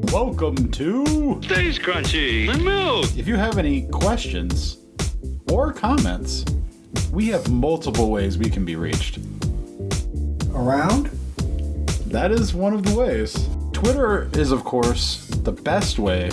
Welcome to Stays Crunchy and Milk. If you have any questions or comments, we have multiple ways we can be reached. Around? That is one of the ways. Twitter is, of course, the best way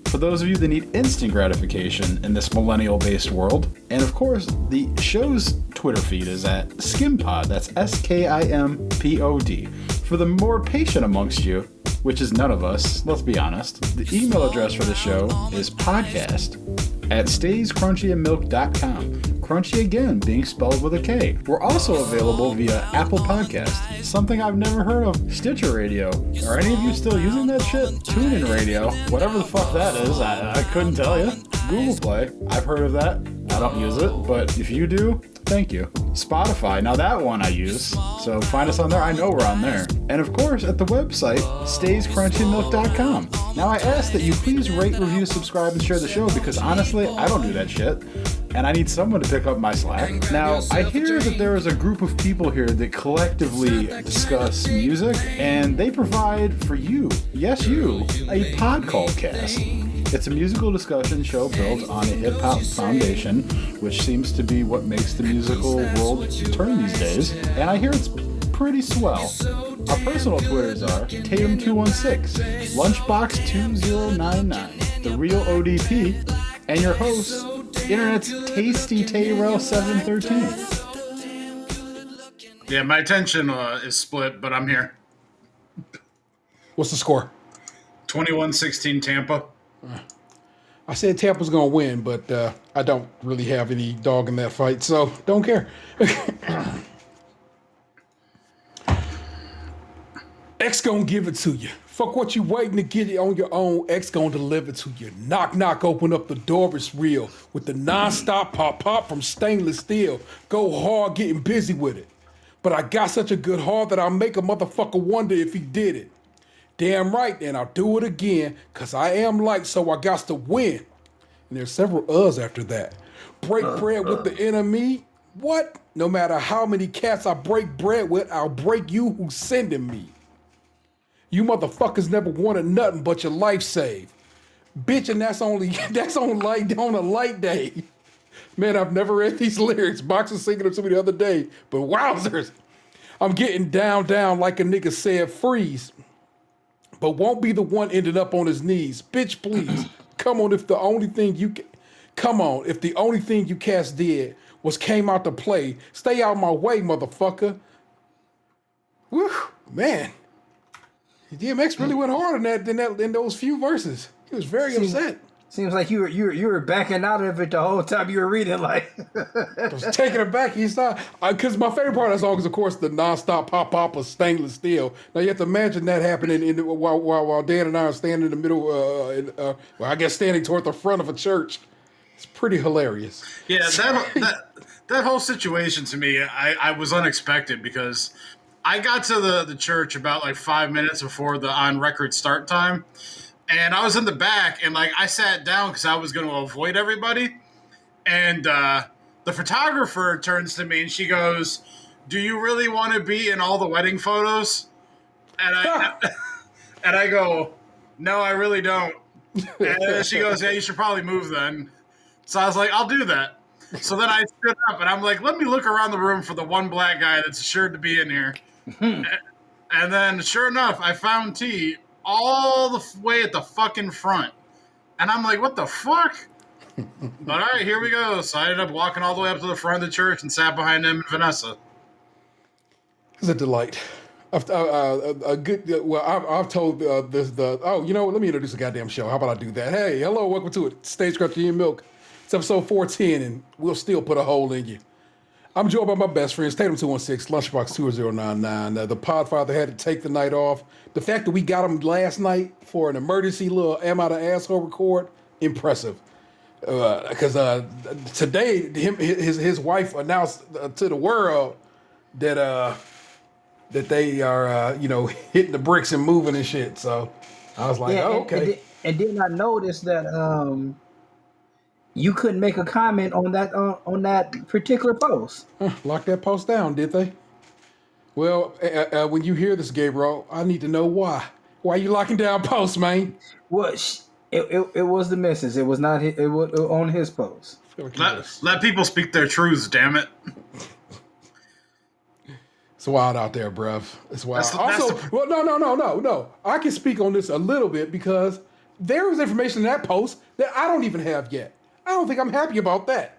for those of you that need instant gratification in this millennial-based world. And of course, the show's Twitter feed is at Skimpod. That's SKIMPOD. For the more patient amongst you, which is none of us, let's be honest, the email address for the show is podcast@stayscrunchyandmilk.com. Crunchy again, being spelled with a K. We're also available via Apple Podcast, something I've never heard of, Stitcher Radio. Are any of you still using that shit? TuneIn Radio, whatever the fuck that is, I couldn't tell you. Google Play, I've heard of that. I don't use it, but if you do, thank you. Spotify, now that one I use, so find us on there. I know we're on there. And of course, at the website, stayscrunchyandmilk.com. Now I ask that you please rate, review, subscribe, and share the show because honestly, I don't do that shit. And I need someone to pick up my slack. Now, I hear that there is a group of people here that collectively discuss music, and they provide for you, yes you, a pod called Cast. It's a musical discussion show built on a hip-hop foundation, which seems to be what makes the musical world turn these days, and I hear it's pretty swell. Our personal Twitters are Tatum216, Lunchbox2099, The Real ODP, and your host, Internet's Tasty Tayrell 713. Yeah, my attention is split, but I'm here. What's the score? 21-16 Tampa. I said Tampa's going to win, but I don't really have any dog in that fight, so don't care. X gonna give it to you. Fuck what you waiting to get it on your own. X gonna deliver to you. Knock, knock, open up the door, it's real. With the non-stop pop from stainless steel. Go hard getting busy with it. But I got such a good heart that I'll make a motherfucker wonder if he did it. Damn right, and I'll do it again, cause I am light, so I got to win. And there's several after that. Break bread with the enemy? What? No matter how many cats I break bread with, I'll break you who's sending me. You motherfuckers never wanted nothing but your life saved. Bitch, and that's on a light day. Man, I've never read these lyrics. Box was singing them to me the other day, but wowzers. I'm getting down like a nigga said freeze. But won't be the one ending up on his knees. Bitch, please. Come on, if the only thing you cast did was came out to play, stay out my way, motherfucker. Whew, man. DMX really went hard in those few verses. He was very upset. Seems like you were backing out of it the whole time you were reading. Like I was taking it back. He's not because my favorite part of that song is, of course, the non-stop pop of stainless steel. Now you have to imagine that happening while Dan and I are standing in the middle. I guess standing toward the front of a church. It's pretty hilarious. Yeah, that whole situation to me, I was unexpected because I got to the church about like 5 minutes before the on record start time. And I was in the back, and like I sat down because I was going to avoid everybody. And the photographer turns to me and she goes, "Do you really want to be in all the wedding photos?" And I go, "No, I really don't." And she goes, "Yeah, you should probably move then." So I was like, "I'll do that." So then I stood up and I'm like, "Let me look around the room for the one black guy that's assured to be in here." And then, sure enough, I found T all the way at the fucking front. And I'm like, what the fuck? But all right, here we go. So I ended up walking all the way up to the front of the church and sat behind him and Vanessa. It's a delight. I've told this. You know what? Let me introduce the goddamn show. How about I do that? Hey, hello, welcome to it. Stage Crunchy and Milk. It's episode 410, and we'll still put a hole in you. I'm joined by my best friends, Tatum216, Lunchbox 2099. The Podfather had to take the night off. The fact that we got him last night for an emergency little am out of asshole record, impressive. Because today, his wife announced to the world that they are hitting the bricks and moving and shit. So I was like, okay. And then I noticed that you couldn't make a comment on that particular post. Lock that post down, did they? Well, when you hear this, Gabriel, I need to know why. Why you locking down posts, man? Well, it was the missus. It was not. It was on his post. I feel like Let people speak their truths, damn it. it's wild out there, bruv. It's wild. That's Well, no. I can speak on this a little bit because there was information in that post that I don't even have yet. I don't think I'm happy about that.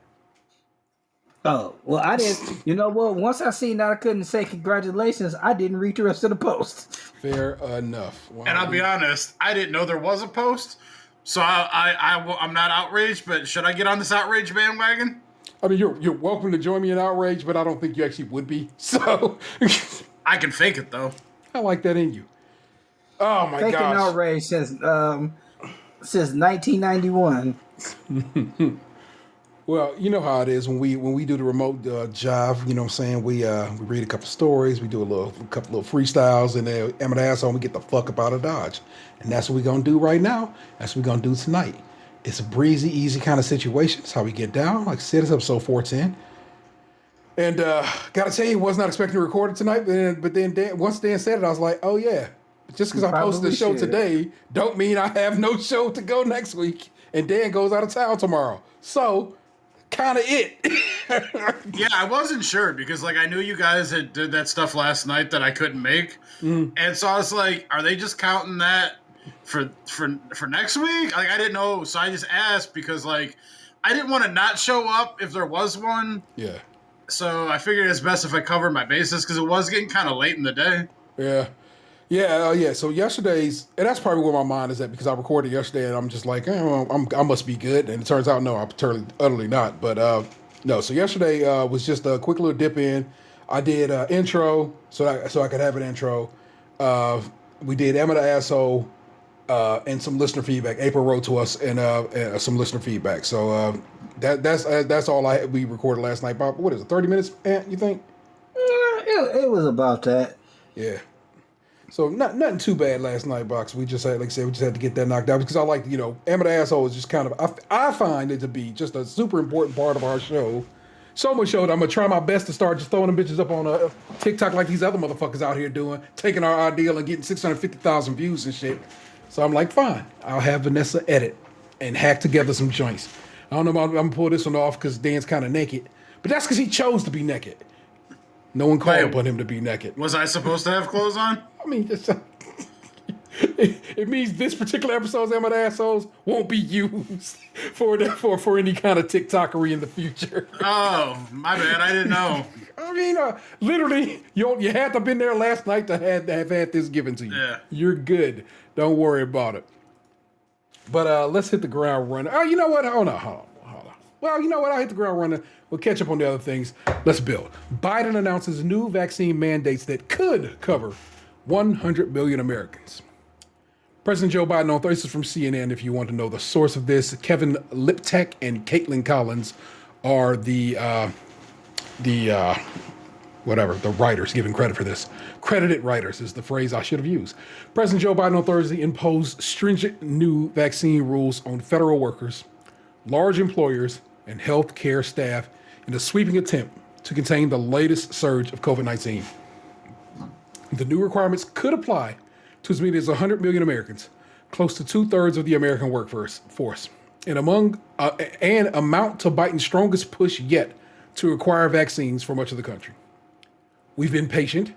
Oh well, I didn't. You know what? Once I seen that I couldn't say congratulations, I didn't read the rest of the post. Fair enough. Wow. And I'll be honest, I didn't know there was a post, so I'm not outraged. But should I get on this outrage bandwagon? I mean, you're welcome to join me in outrage, but I don't think you actually would be. So I can fake it though. I like that in you. Oh my Faking gosh. outrage since 1991. Well, you know how it is when we do the remote job. You know what I'm saying? We read a couple stories, we do a couple of freestyles, and then I'm an asshole. We get the fuck up out of Dodge, and that's what we're gonna do right now. That's what we're gonna do tonight. It's a breezy, easy kind of situation. It's how we get down. Like I said, it's episode 410. And gotta tell you, was not expecting to record it tonight. But then once Dan said it, I was like, oh yeah. Just because I posted the show today, don't mean I have no show to go next week. And Dan goes out of town tomorrow. So kind of it. Yeah, I wasn't sure because like I knew you guys had did that stuff last night that I couldn't make, and so I was like, are they just counting that for next week? Like I didn't know, so I just asked because like I didn't want to not show up if there was one. Yeah. So I figured it's best if I covered my bases because it was getting kind of late in the day. Yeah. Yeah. So yesterday's, and that's probably where my mind is at because I recorded yesterday and I'm just like, I must be good. And it turns out, no, I'm utterly not. But no, so yesterday was just a quick little dip in. I did intro so I could have an intro. We did Emma the Asshole and some listener feedback. April wrote to us and some listener feedback. So that's all we recorded last night. Bob, what is it, 30 minutes, Ant, you think? It was about that. Yeah. So nothing too bad last night, Box. We just had, like I said, we just had to get that knocked out because I like, Emma the Asshole is just kind of, I find it to be just a super important part of our show. So much so that I'm going to try my best to start just throwing them bitches up on TikTok like these other motherfuckers out here doing, taking our ideal and getting 650,000 views and shit. So I'm like, fine, I'll have Vanessa edit and hack together some joints. I don't know if I'm going to pull this one off because Dan's kind of naked, but that's because he chose to be naked. No one called upon him to be naked. Was I supposed to have clothes on? I mean, it means this particular episode's Emma the Assholes won't be used for any kind of TikTokery in the future. Oh, my bad. I didn't know. I mean, literally, you had to have been there last night to have had this given to you. Yeah. You're good. Don't worry about it. But let's hit the ground running. Oh, you know what? Hold on. Well, you know what? I'll hit the ground running. We'll catch up on the other things. Let's build. Biden announces new vaccine mandates that could cover 100 million Americans. President Joe Biden on Thursday, this is from CNN if you want to know the source of this. Kevin Liptak and Caitlin Collins are the writers giving credit for this. Credited writers is the phrase I should have used. President Joe Biden on Thursday imposed stringent new vaccine rules on federal workers, large employers, and health care staff in a sweeping attempt to contain the latest surge of COVID-19. The new requirements could apply to as many as 100 million Americans, close to 2/3 of the American workforce, and amount to Biden's strongest push yet to require vaccines for much of the country. We've been patient,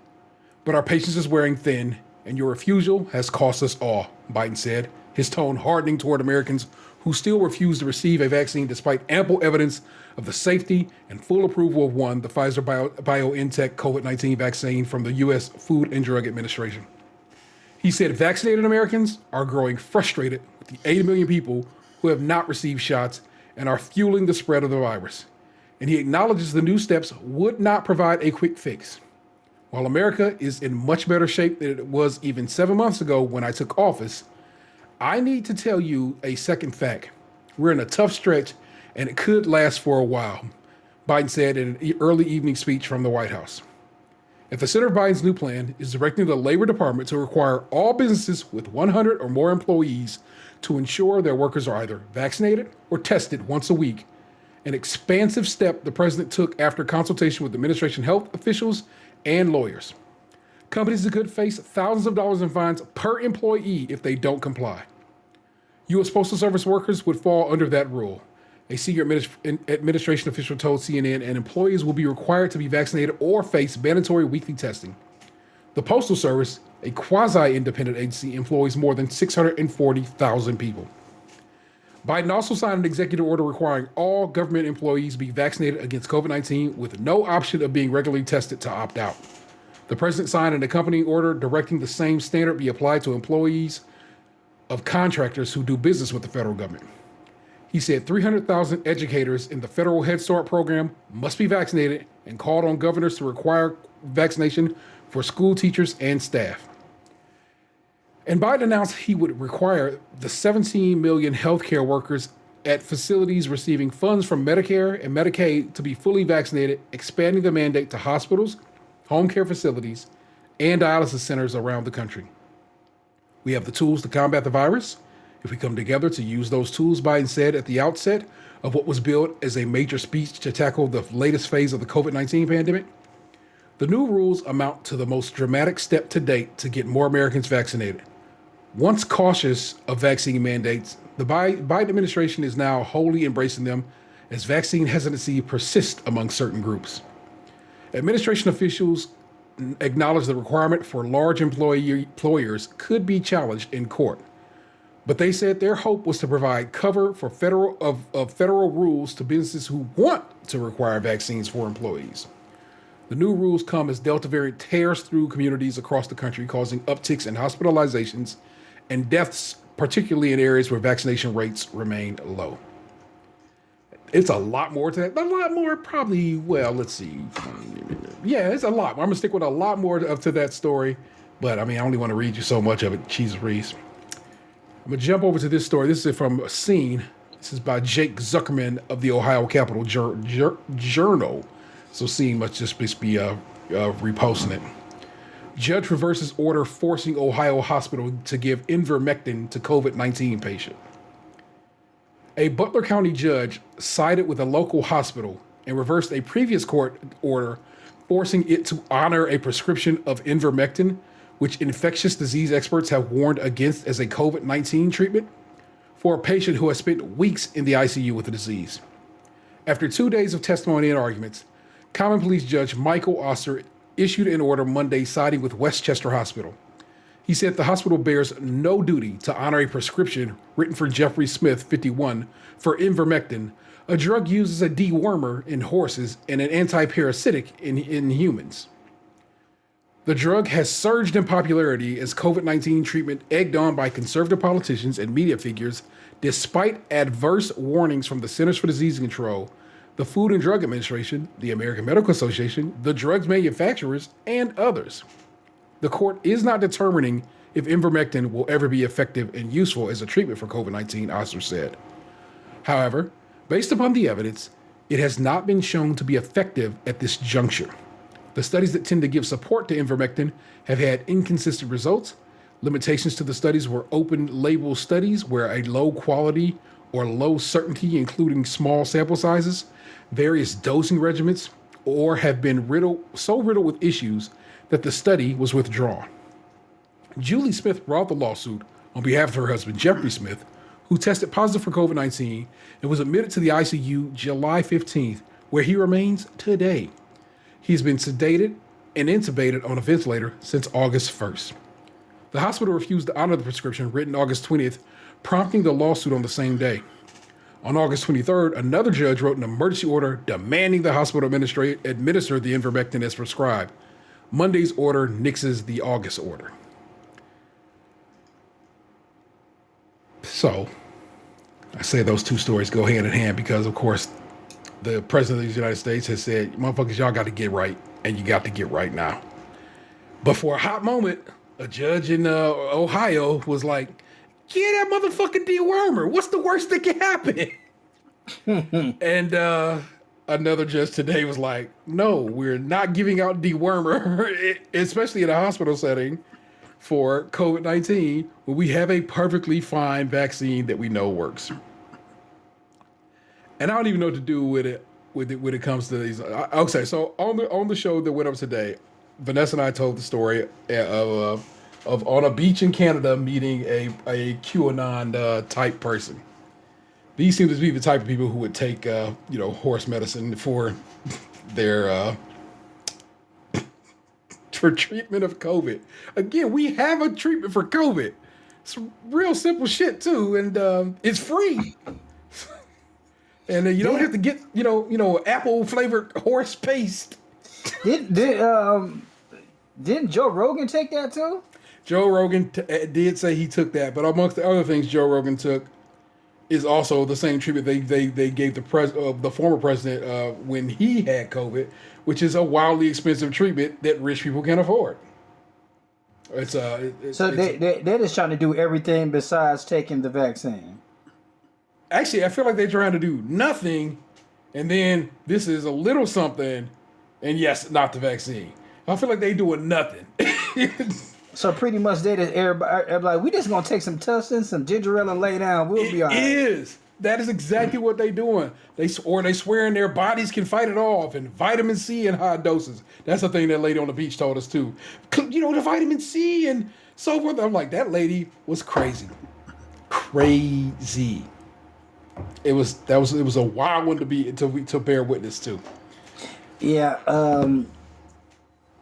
but our patience is wearing thin, and your refusal has cost us all, Biden said, his tone hardening toward Americans who still refuse to receive a vaccine despite ample evidence of the safety and full approval of one, the Pfizer BioNTech COVID-19 vaccine from the U.S. Food and Drug Administration. He said vaccinated Americans are growing frustrated with the 80 million people who have not received shots and are fueling the spread of the virus. And he acknowledges the new steps would not provide a quick fix. While America is in much better shape than it was even 7 months ago when I took office, I need to tell you a second fact. We're in a tough stretch and it could last for a while, Biden said in an early evening speech from the White House. At the center of Biden's new plan is directing the Labor Department to require all businesses with 100 or more employees to ensure their workers are either vaccinated or tested once a week, an expansive step the president took after consultation with administration health officials and lawyers. Companies could face thousands of dollars in fines per employee if they don't comply. U.S. Postal Service workers would fall under that rule. A senior administration official told CNN, and employees will be required to be vaccinated or face mandatory weekly testing. The Postal Service, a quasi-independent agency, employs more than 640,000 people. Biden also signed an executive order requiring all government employees be vaccinated against COVID-19 with no option of being regularly tested to opt out. The president signed an accompanying order directing the same standard be applied to employees of contractors who do business with the federal government. He said 300,000 educators in the federal Head Start program must be vaccinated and called on governors to require vaccination for school teachers and staff. And Biden announced he would require the 17 million healthcare workers at facilities receiving funds from Medicare and Medicaid to be fully vaccinated, expanding the mandate to hospitals, home care facilities, and dialysis centers around the country. We have the tools to combat the virus. If we come together to use those tools, Biden said at the outset of what was billed as a major speech to tackle the latest phase of the COVID-19 pandemic, the new rules amount to the most dramatic step to date to get more Americans vaccinated. Once cautious of vaccine mandates, the Biden administration is now wholly embracing them as vaccine hesitancy persists among certain groups. Administration officials acknowledge the requirement for large employers could be challenged in court, but they said their hope was to provide cover for federal rules to businesses who want to require vaccines for employees. The new rules come as Delta variant tears through communities across the country, causing upticks in hospitalizations and deaths, particularly in areas where vaccination rates remain low. It's a lot more to that. A lot more, probably, well, let's see. Yeah, it's a lot. I'm going to stick with a lot more to that story, but I only want to read you so much of it. Jesus Reese. I'm going to jump over to this story. This is from Scene. This is by Jake Zuckerman of the Ohio Capital Journal. So Scene must just be reposting it. Judge reverses order forcing Ohio hospital to give ivermectin to COVID-19 patient. A Butler County judge sided with a local hospital and reversed a previous court order forcing it to honor a prescription of ivermectin, which infectious disease experts have warned against as a COVID-19 treatment, for a patient who has spent weeks in the ICU with the disease. After 2 days of testimony and arguments, Common Police Judge Michael Oster issued an order Monday siding with Westchester Hospital. He said the hospital bears no duty to honor a prescription written for Jeffrey Smith, 51, for ivermectin, a drug used as a dewormer in horses and an antiparasitic in humans. The drug has surged in popularity as COVID-19 treatment egged on by conservative politicians and media figures, despite adverse warnings from the Centers for Disease Control, the Food and Drug Administration, the American Medical Association, the drugs manufacturers, and others. The court is not determining if ivermectin will ever be effective and useful as a treatment for COVID-19, Oster said. However, based upon the evidence, it has not been shown to be effective at this juncture. The studies that tend to give support to ivermectin have had inconsistent results. Limitations to the studies were open-label studies where a low quality or low certainty, including small sample sizes, various dosing regimens, or have been so riddled with issues that the study was withdrawn. Julie Smith brought the lawsuit on behalf of her husband, Jeffrey Smith, who tested positive for COVID-19 and was admitted to the ICU July 15th, where he remains today. He's been sedated and intubated on a ventilator since August 1st. The hospital refused to honor the prescription written August 20th, prompting the lawsuit on the same day. On August 23rd, another judge wrote an emergency order demanding the hospital administer the ivermectin as prescribed. Monday's order nixes the August order. So, I say those two stories go hand in hand because, of course, the President of the United States has said, motherfuckers, y'all got to get right, and you got to get right now. But for a hot moment, a judge in Ohio was like, get that motherfucking dewormer. What's the worst that can happen? And another judge today was like, no, we're not giving out dewormer, especially in a hospital setting for COVID-19, when we have a perfectly fine vaccine that we know works. And I don't even know what to do with it when it comes to these. Okay, so on the show that went up today, Vanessa and I told the story of on a beach in Canada meeting a QAnon type person. These seem to be the type of people who would take horse medicine for their for treatment of COVID. Again, we have a treatment for COVID. It's real simple shit too, and it's free. And you don't have to get apple flavored horse paste. Didn't Joe Rogan take that too? Joe Rogan did say he took that, but amongst the other things Joe Rogan took is also the same treatment they gave the former president when he had COVID, which is a wildly expensive treatment that rich people can afford. They're just trying to do everything besides taking the vaccine. Actually, I feel like they're trying to do nothing, and then this is a little something, and yes, not the vaccine. I feel like they doing nothing. So pretty much they just everybody like, we just gonna take some tussin, some ginger ale, and lay down. We'll be all right. That is exactly what they doing. They swearing their bodies can fight it off, and vitamin C in high doses. That's the thing that lady on the beach told us too. The vitamin C and so forth. I'm like, that lady was crazy. Crazy. It was a wild one to bear witness to. Yeah,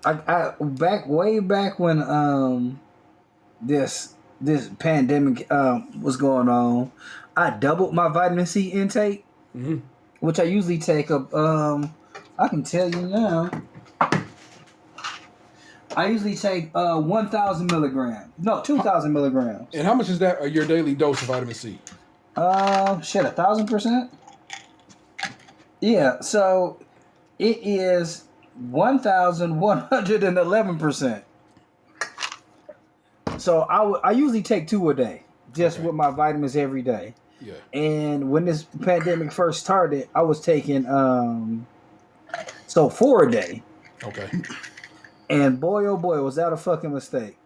I way back when this pandemic was going on, I doubled my vitamin C intake, which I usually take I can tell you now. I usually take 1,000 milligrams. No, 2,000 milligrams. And how much is that your daily dose of vitamin C? 1,000%. Yeah, so it is 1,111%. So I usually take 2 a day, just with my vitamins every day. Yeah. And when this pandemic first started, I was taking 4 a day. Okay. And boy, oh boy, was that a fucking mistake.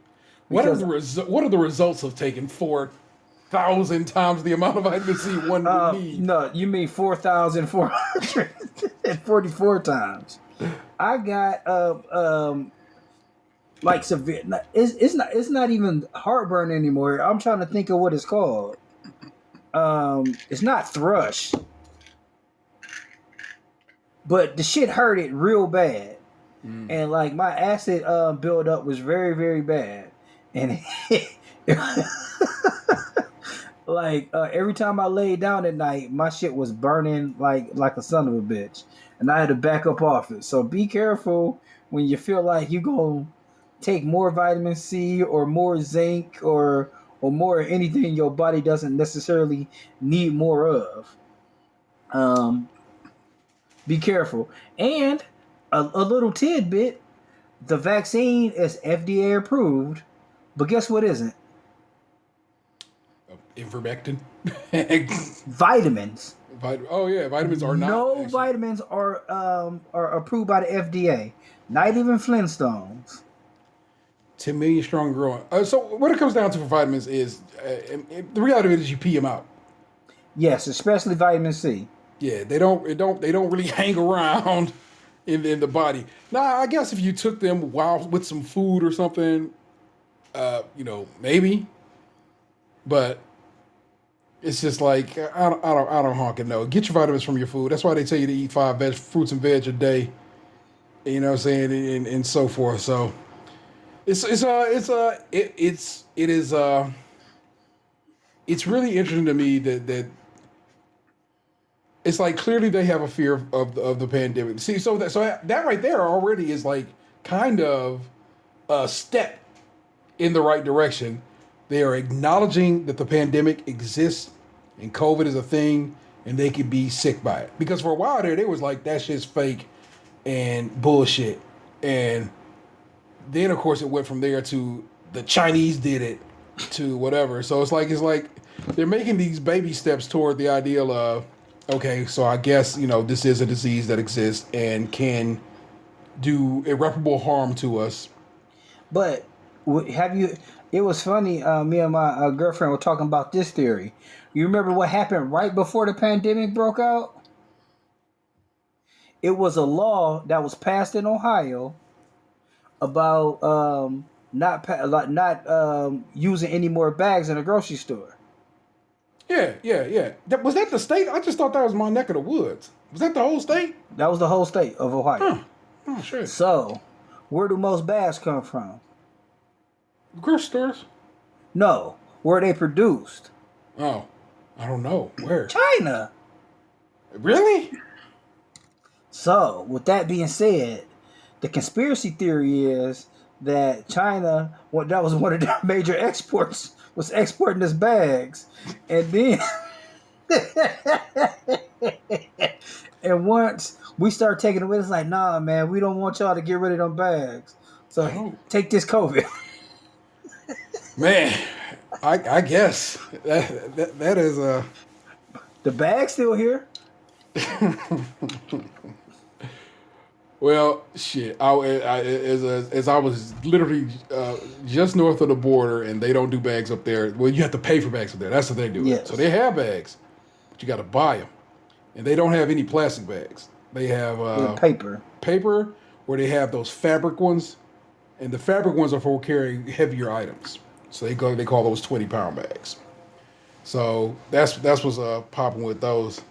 What are the results of taking 4,000 times the amount of vitamin C one would need? No, you mean 4,444 times. I got like severe. It's not even heartburn anymore. I'm trying to think of what it's called. It's not thrush, but the shit hurted real bad, and like my acid buildup was very, very bad, and like every time I laid down at night, my shit was burning like a son of a bitch, and I had to back up off it. So be careful when you feel like you're gonna take more vitamin C or more zinc or more anything your body doesn't necessarily need more of. Be careful. And a little tidbit, the vaccine is FDA approved, but guess what isn't? Ivermectin. Vitamins. Vitamins are not. No vitamins are approved by the FDA. Not even Flintstones. 10 million strong growing. So what it comes down to for vitamins is the reality of it is you pee them out. Yes, especially vitamin C. Yeah, they don't really hang around in the body. Now, I guess if you took them with some food or something, maybe. But it's just like I don't honking no. Get your vitamins from your food. That's why they tell you to eat 5 fruits and veg a day. You know what I'm saying, and so forth. So it's really interesting to me that it's like clearly they have a fear of the pandemic. See, so that right there already is like kind of a step in the right direction. They are acknowledging that the pandemic exists and COVID is a thing and they could be sick by it. Because for a while there, they was like, that shit's fake and bullshit. And then, of course, it went from there to the Chinese did it to whatever. So it's like they're making these baby steps toward the ideal of, okay, so I guess, this is a disease that exists and can do irreparable harm to us. But it was funny, me and my girlfriend were talking about this theory. You remember what happened right before the pandemic broke out? It was a law that was passed in Ohio about not using any more bags in a grocery store. Yeah. Was that the state? I just thought that was my neck of the woods. Was that the whole state? That was the whole state of Ohio. Huh. Oh, shit. So, where do most bags come from? Grocery stores? No, where they produced? Oh, I don't know. Where? China. Really? So, with that being said, the conspiracy theory is that China, that was one of their major exports, was exporting this bags, and then, and once we start taking it away, it's like, nah, man, we don't want y'all to get rid of them bags. So take this COVID. Man, I guess that is a. The bag's still here. Well, shit. As I was literally just north of the border, and they don't do bags up there. Well, you have to pay for bags up there. That's what they do. Yes. So they have bags, but you got to buy them, and they don't have any plastic bags. They have paper, or they have those fabric ones, and the fabric ones are for carrying heavier items. So they call those 20-pound bags. So that's what's popping with those.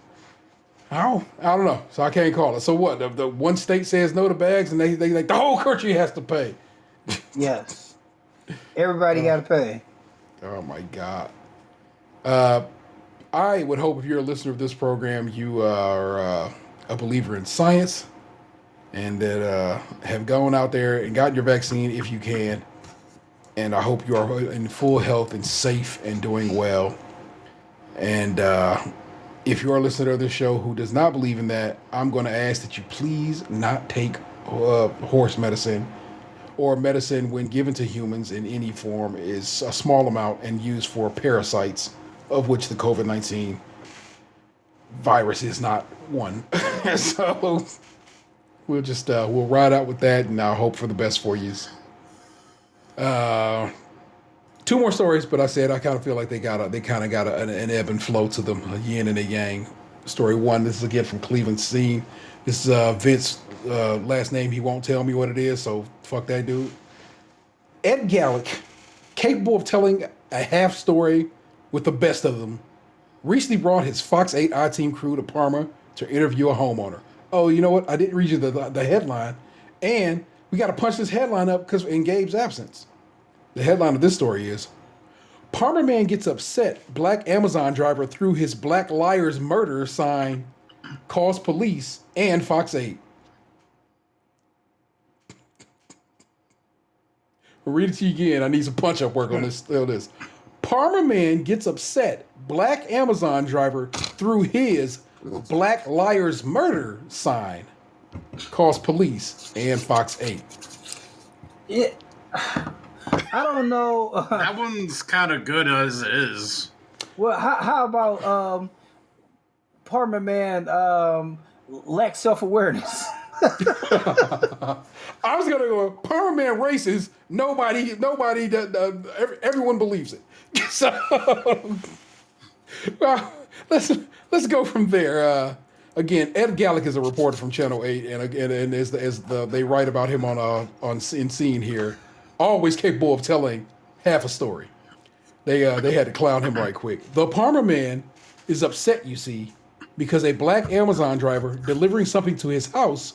I don't know. So I can't call it. So what? The one state says no to bags, and they like the whole country has to pay. Yes, everybody got to pay. Oh my God. I would hope if you're a listener of this program, you are a believer in science, and that have gone out there and gotten your vaccine if you can. And I hope you are in full health and safe and doing well. And if you are a listener of this show who does not believe in that, I'm going to ask that you please not take horse medicine or medicine when given to humans in any form is a small amount and used for parasites, of which the COVID-19 virus is not one. So we'll just we'll ride out with that, and I'll hope for the best for you. Two more stories, but I said I kind of feel like they kind of got an ebb and flow to them, a yin and a yang. Story one, this is again from Cleveland Scene. This is Vince, last name he won't tell me what it is, so fuck that dude. Ed Gallic, capable of telling a half story with the best of them, recently brought his Fox 8 I-Team crew to Parma to interview a homeowner. Oh, you know what? I didn't read you the headline, and we got to punch this headline up because in Gabe's absence. The headline of this story is, Parma man gets upset black Amazon driver threw his Black Liars Murder sign, calls police and Fox 8. I'll read it to you again. I need some punch-up work on this. Parma man gets upset black Amazon driver threw his Black Liars Murder sign, calls police and Fox 8. I don't know. That one's kind of good as it is. Well, how about Parma man lacks self-awareness? I was gonna go Parma man racist. Everyone believes it. So, well, let's go from there. Again, Ed Gallic is a reporter from Channel 8, and as they write about him on in Scene here, always capable of telling half a story. They had to clown him right quick. The Parma man is upset, you see, because a black Amazon driver delivering something to his house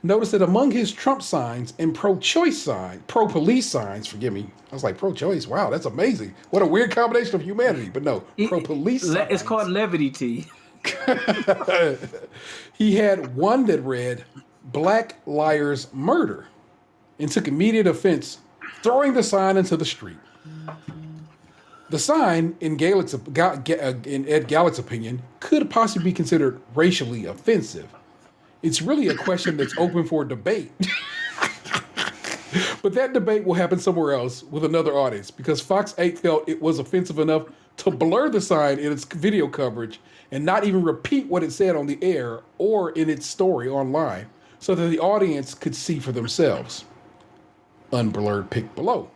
noticed that among his Trump signs and pro-police signs, forgive me, I was like, pro-choice, wow, that's amazing. What a weird combination of humanity, but no, pro-police signs. It's called levity tea. He had one that read, Black Liars Murder, and took immediate offense, throwing the sign into the street. The sign, in Ed Gallic's opinion, could possibly be considered racially offensive. It's really a question that's open for debate. But that debate will happen somewhere else with another audience, because Fox 8 felt it was offensive enough to blur the sign in its video coverage and not even repeat what it said on the air or in its story online, so that the audience could see for themselves. Unblurred pic below.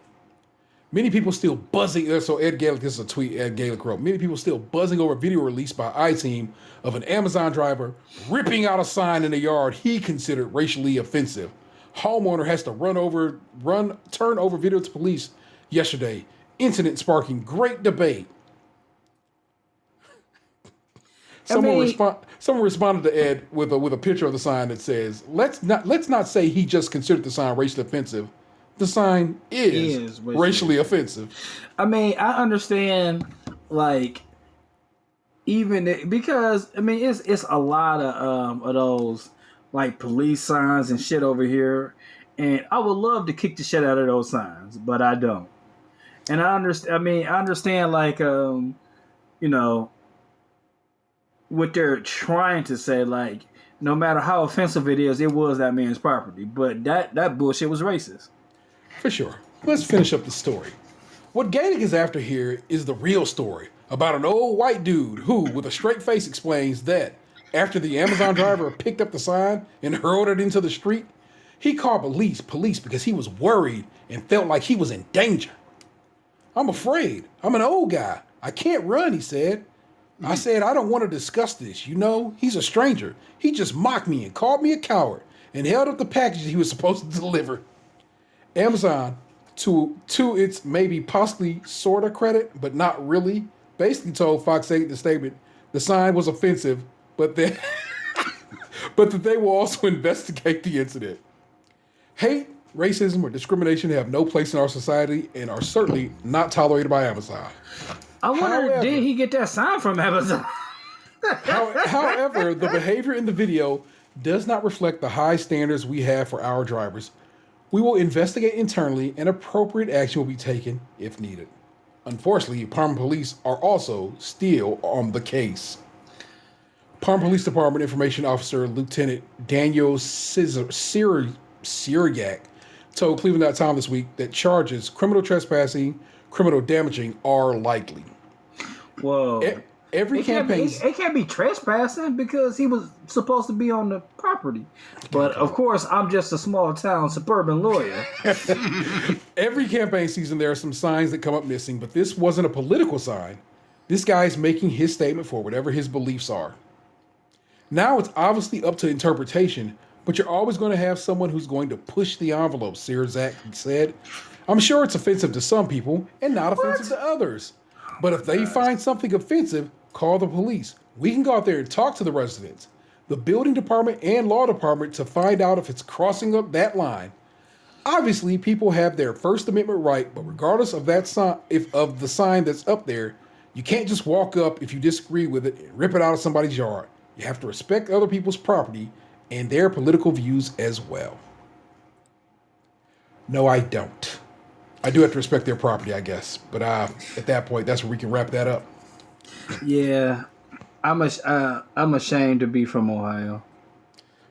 Many people still buzzing. So Ed Gallic, this is a tweet Ed Gallic wrote. Many people still buzzing over a video released by I-Team of an Amazon driver ripping out a sign in the yard he considered racially offensive, Homeowner has to turn over video to police yesterday. Incident sparking great debate. Someone responded to Ed with a picture of the sign that says, "Let's not say he just considered the sign racially offensive. The sign is racially offensive." I mean, I understand, like, because I mean, it's a lot of those like police signs and shit over here, and I would love to kick the shit out of those signs, but I don't. And I understand. I mean, I understand, like, you know, what they're trying to say, like, no matter how offensive it is, it was that man's property. But that bullshit was racist. For sure. Let's finish up the story. What Gabe is after here is the real story about an old white dude who, with a straight face, explains that after the Amazon driver picked up the sign and hurled it into the street, he called police because he was worried and felt like he was in danger. "I'm afraid. I'm an old guy. I can't run," he said. "I said, I don't want to discuss this. You know, he's a stranger. He just mocked me and called me a coward and held up the package he was supposed to deliver." Amazon, to its maybe possibly sort of credit, but not really, basically told Fox 8 in the statement the sign was offensive, but that they will also investigate the incident. Hate, racism, or discrimination have no place in our society and are certainly not tolerated by Amazon. I wonder, did he get that sign from Amazon? However, the behavior in the video does not reflect the high standards we have for our drivers. We will investigate internally and appropriate action will be taken if needed. Unfortunately, Parma Police are also still on the case. Parma Police Department Information Officer Lieutenant Daniel Syriac told Cleveland.com this week that charges criminal trespassing, criminal damaging are likely. Whoa. It can't be trespassing because he was supposed to be on the property. But of course, I'm just a small town suburban lawyer. Every campaign season, there are some signs that come up missing, but this wasn't a political sign. This guy's making his statement for whatever his beliefs are. Now it's obviously up to interpretation, but you're always going to have someone who's going to push the envelope, Syriac said. "I'm sure it's offensive to some people and not offensive to others. But if they find something offensive, call the police. We can go out there and talk to the residents, the building department and law department to find out if it's crossing up that line. Obviously, people have their First Amendment right, but regardless of that sign, of the sign that's up there, you can't just walk up if you disagree with it and rip it out of somebody's yard. You have to respect other people's property and their political views as well." No, I don't. I do have to respect their property, I guess. But at that point, that's where we can wrap that up. Yeah, I'm ashamed to be from Ohio.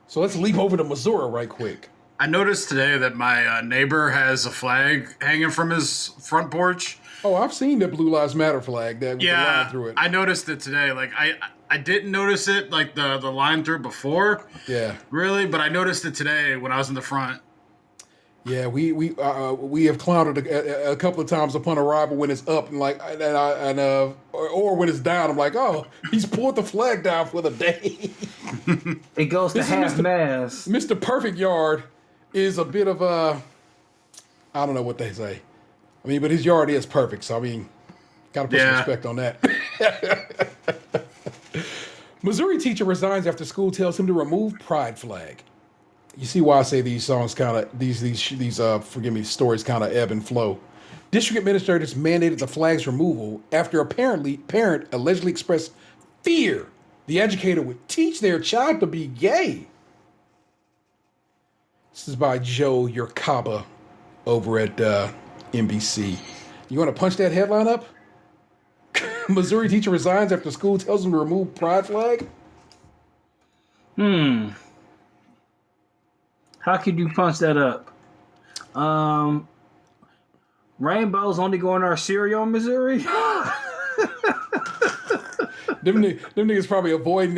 So let's leap over to Missouri right quick. I noticed today that my neighbor has a flag hanging from his front porch. Oh, I've seen the Blue Lives Matter flag that with the line through it. I noticed it today. Like I didn't notice it like the line through before. Yeah, really, but I noticed it today when I was in the front. Yeah, we have clowned it a couple of times upon arrival when it's up or when it's down. I'm like, oh, he's pulled the flag down for the day. It goes to half mast. Mr. Perfect Yard is a bit of a, I don't know what they say. I mean, but his yard is perfect, so I mean, gotta put some respect on that. Missouri teacher resigns after school tells him to remove pride flag. You see why I say these songs kind of stories kind of ebb and flow. District administrators mandated the flag's removal after apparently parent allegedly expressed fear the educator would teach their child to be gay. This is by Joe Yerkaba over at NBC. You want to punch that headline up? Missouri teacher resigns after school tells him to remove pride flag? How could you punch that up? Rainbows only go in our cereal in Missouri? Them niggas probably avoiding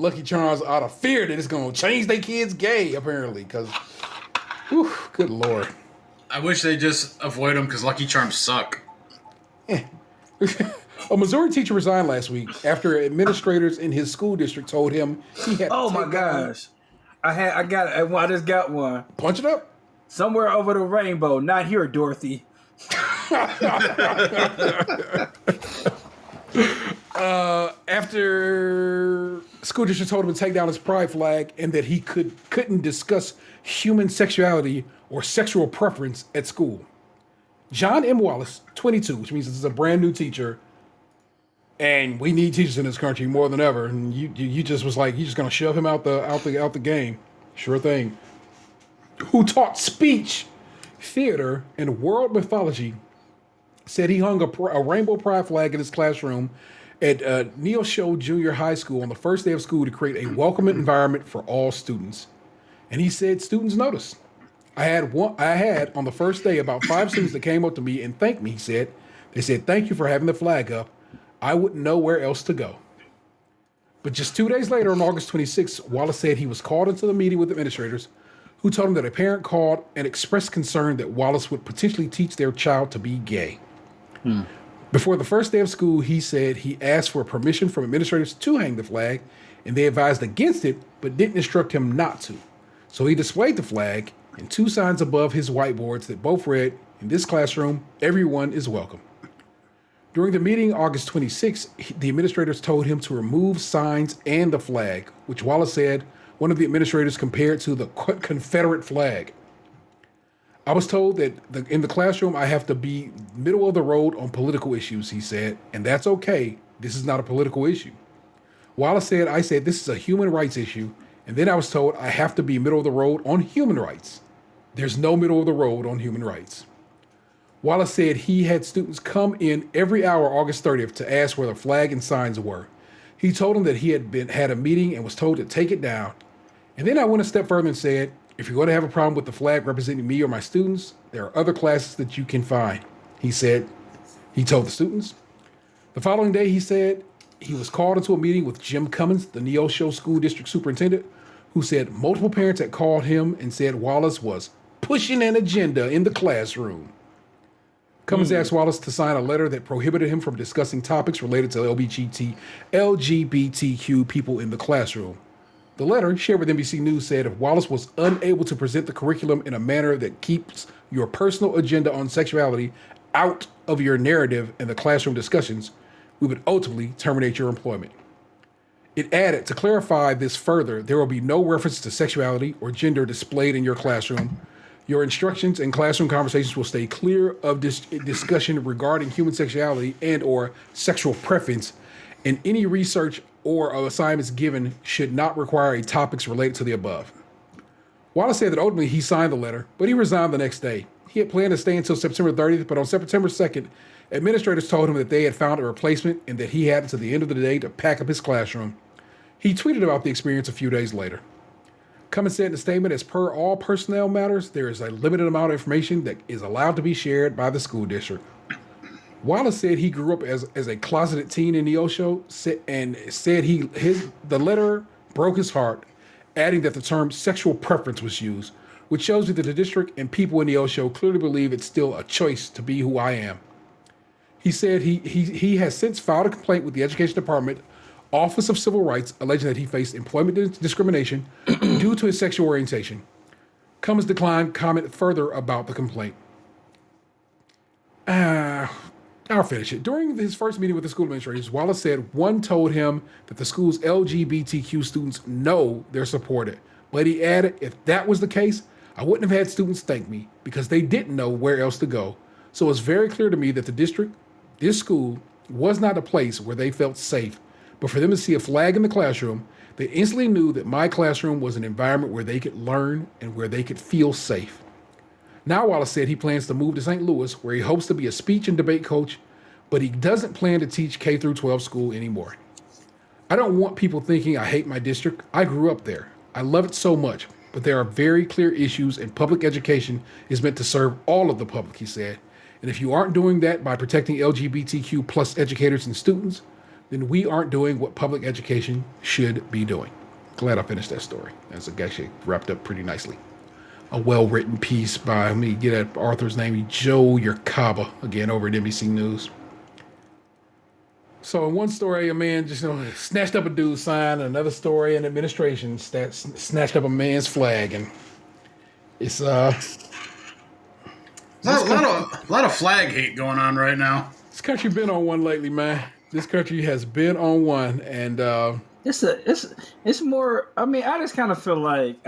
Lucky Charms out of fear that it's going to change their kids gay, apparently. Because, good Lord. I wish they just avoid them because Lucky Charms suck. A Missouri teacher resigned last week after administrators in his school district told him he had oh my gosh. I just got one. Punch it up. Somewhere over the rainbow, not here, Dorothy. After school district told him to take down his pride flag and that he couldn't discuss human sexuality or sexual preference at school. John M. Wallace, 22, which means this is a brand new teacher, and we need teachers in this country more than ever. And you just was like, you just gonna shove him out the game. Sure thing. Who taught speech, theater, and world mythology, said he hung a rainbow pride flag in his classroom at Neosho Junior High School on the first day of school to create a welcoming environment for all students. And he said students noticed. I had on the first day about 5 students that came up to me and thanked me, he said. They said, "Thank you for having the flag up. I wouldn't know where else to go." But just 2 days later, on August 26th, Wallace said he was called into the meeting with administrators who told him that a parent called and expressed concern that Wallace would potentially teach their child to be gay. Before the first day of school, he said he asked for permission from administrators to hang the flag, and they advised against it, but didn't instruct him not to. So he displayed the flag and 2 signs above his whiteboards that both read, "In this classroom, everyone is welcome." During the meeting, August 26th, the administrators told him to remove signs and the flag, which Wallace said one of the administrators compared to the Confederate flag. "I was told that in the classroom I have to be middle of the road on political issues," he said, "and that's okay. This is not a political issue." Wallace said, "I said this is a human rights issue, and then I was told I have to be middle of the road on human rights. There's no middle of the road on human rights." Wallace said he had students come in every hour August 30th to ask where the flag and signs were. He told them that he had a meeting and was told to take it down. And then I went a step further and said, "If you're going to have a problem with the flag representing me or my students, there are other classes that you can find," he said. He told the students. The following day, he said he was called into a meeting with Jim Cummins, the Neosho School District Superintendent, who said multiple parents had called him and said Wallace was pushing an agenda in the classroom. Cummins asked Wallace to sign a letter that prohibited him from discussing topics related to LGBTQ people in the classroom. The letter, shared with NBC News, said if Wallace was unable to present the curriculum in a manner that keeps your personal agenda on sexuality out of your narrative and the classroom discussions, we would ultimately terminate your employment. It added, to clarify this further, there will be no reference to sexuality or gender displayed in your classroom. Your instructions and classroom conversations will stay clear of this discussion regarding human sexuality and or sexual preference, and any research or assignments given should not require topics related to the above. Wallace said that ultimately he signed the letter, but he resigned the next day. He had planned to stay until September 30th, but on September 2nd, administrators told him that they had found a replacement and that he had until the end of the day to pack up his classroom. He tweeted about the experience a few days later. Cummins said in a statement, as per all personnel matters, there is a limited amount of information that is allowed to be shared by the school district. Wallace said he grew up as a closeted teen in Neosho and said the letter broke his heart, adding that the term sexual preference was used, which shows me that the district and people in Neosho clearly believe it's still a choice to be who I am. He said he has since filed a complaint with the Education Department Office of Civil Rights, alleging that he faced employment discrimination due to his sexual orientation. Cummins declined comment further about the complaint. I'll finish it. During his first meeting with the school administrators, Wallace said one told him that the school's LGBTQ students know they're supported. But he added, if that was the case, I wouldn't have had students thank me because they didn't know where else to go. So it's very clear to me that the district, this school, was not a place where they felt safe. But for them to see a flag in the classroom, they instantly knew that my classroom was an environment where they could learn and where they could feel safe. Now Wallace said he plans to move to St. Louis, where he hopes to be a speech and debate coach, but he doesn't plan to teach K-12 school anymore. I don't want people thinking I hate my district. I grew up there. I love it so much, but there are very clear issues, and public education is meant to serve all of the public, he said. And if you aren't doing that by protecting LGBTQ plus educators and students, then we aren't doing what public education should be doing. Glad I finished that story. That's actually wrapped up pretty nicely. A well-written piece by, let me get that author's name, Joe Yerkaba, again over at NBC News. So in one story, a man just snatched up a dude's sign. Another story, an administration snatched up a man's flag, and it's A lot of flag hate going on right now. this country been on one lately, man. This country has been on one, and It's more. I mean, I just kind of feel like,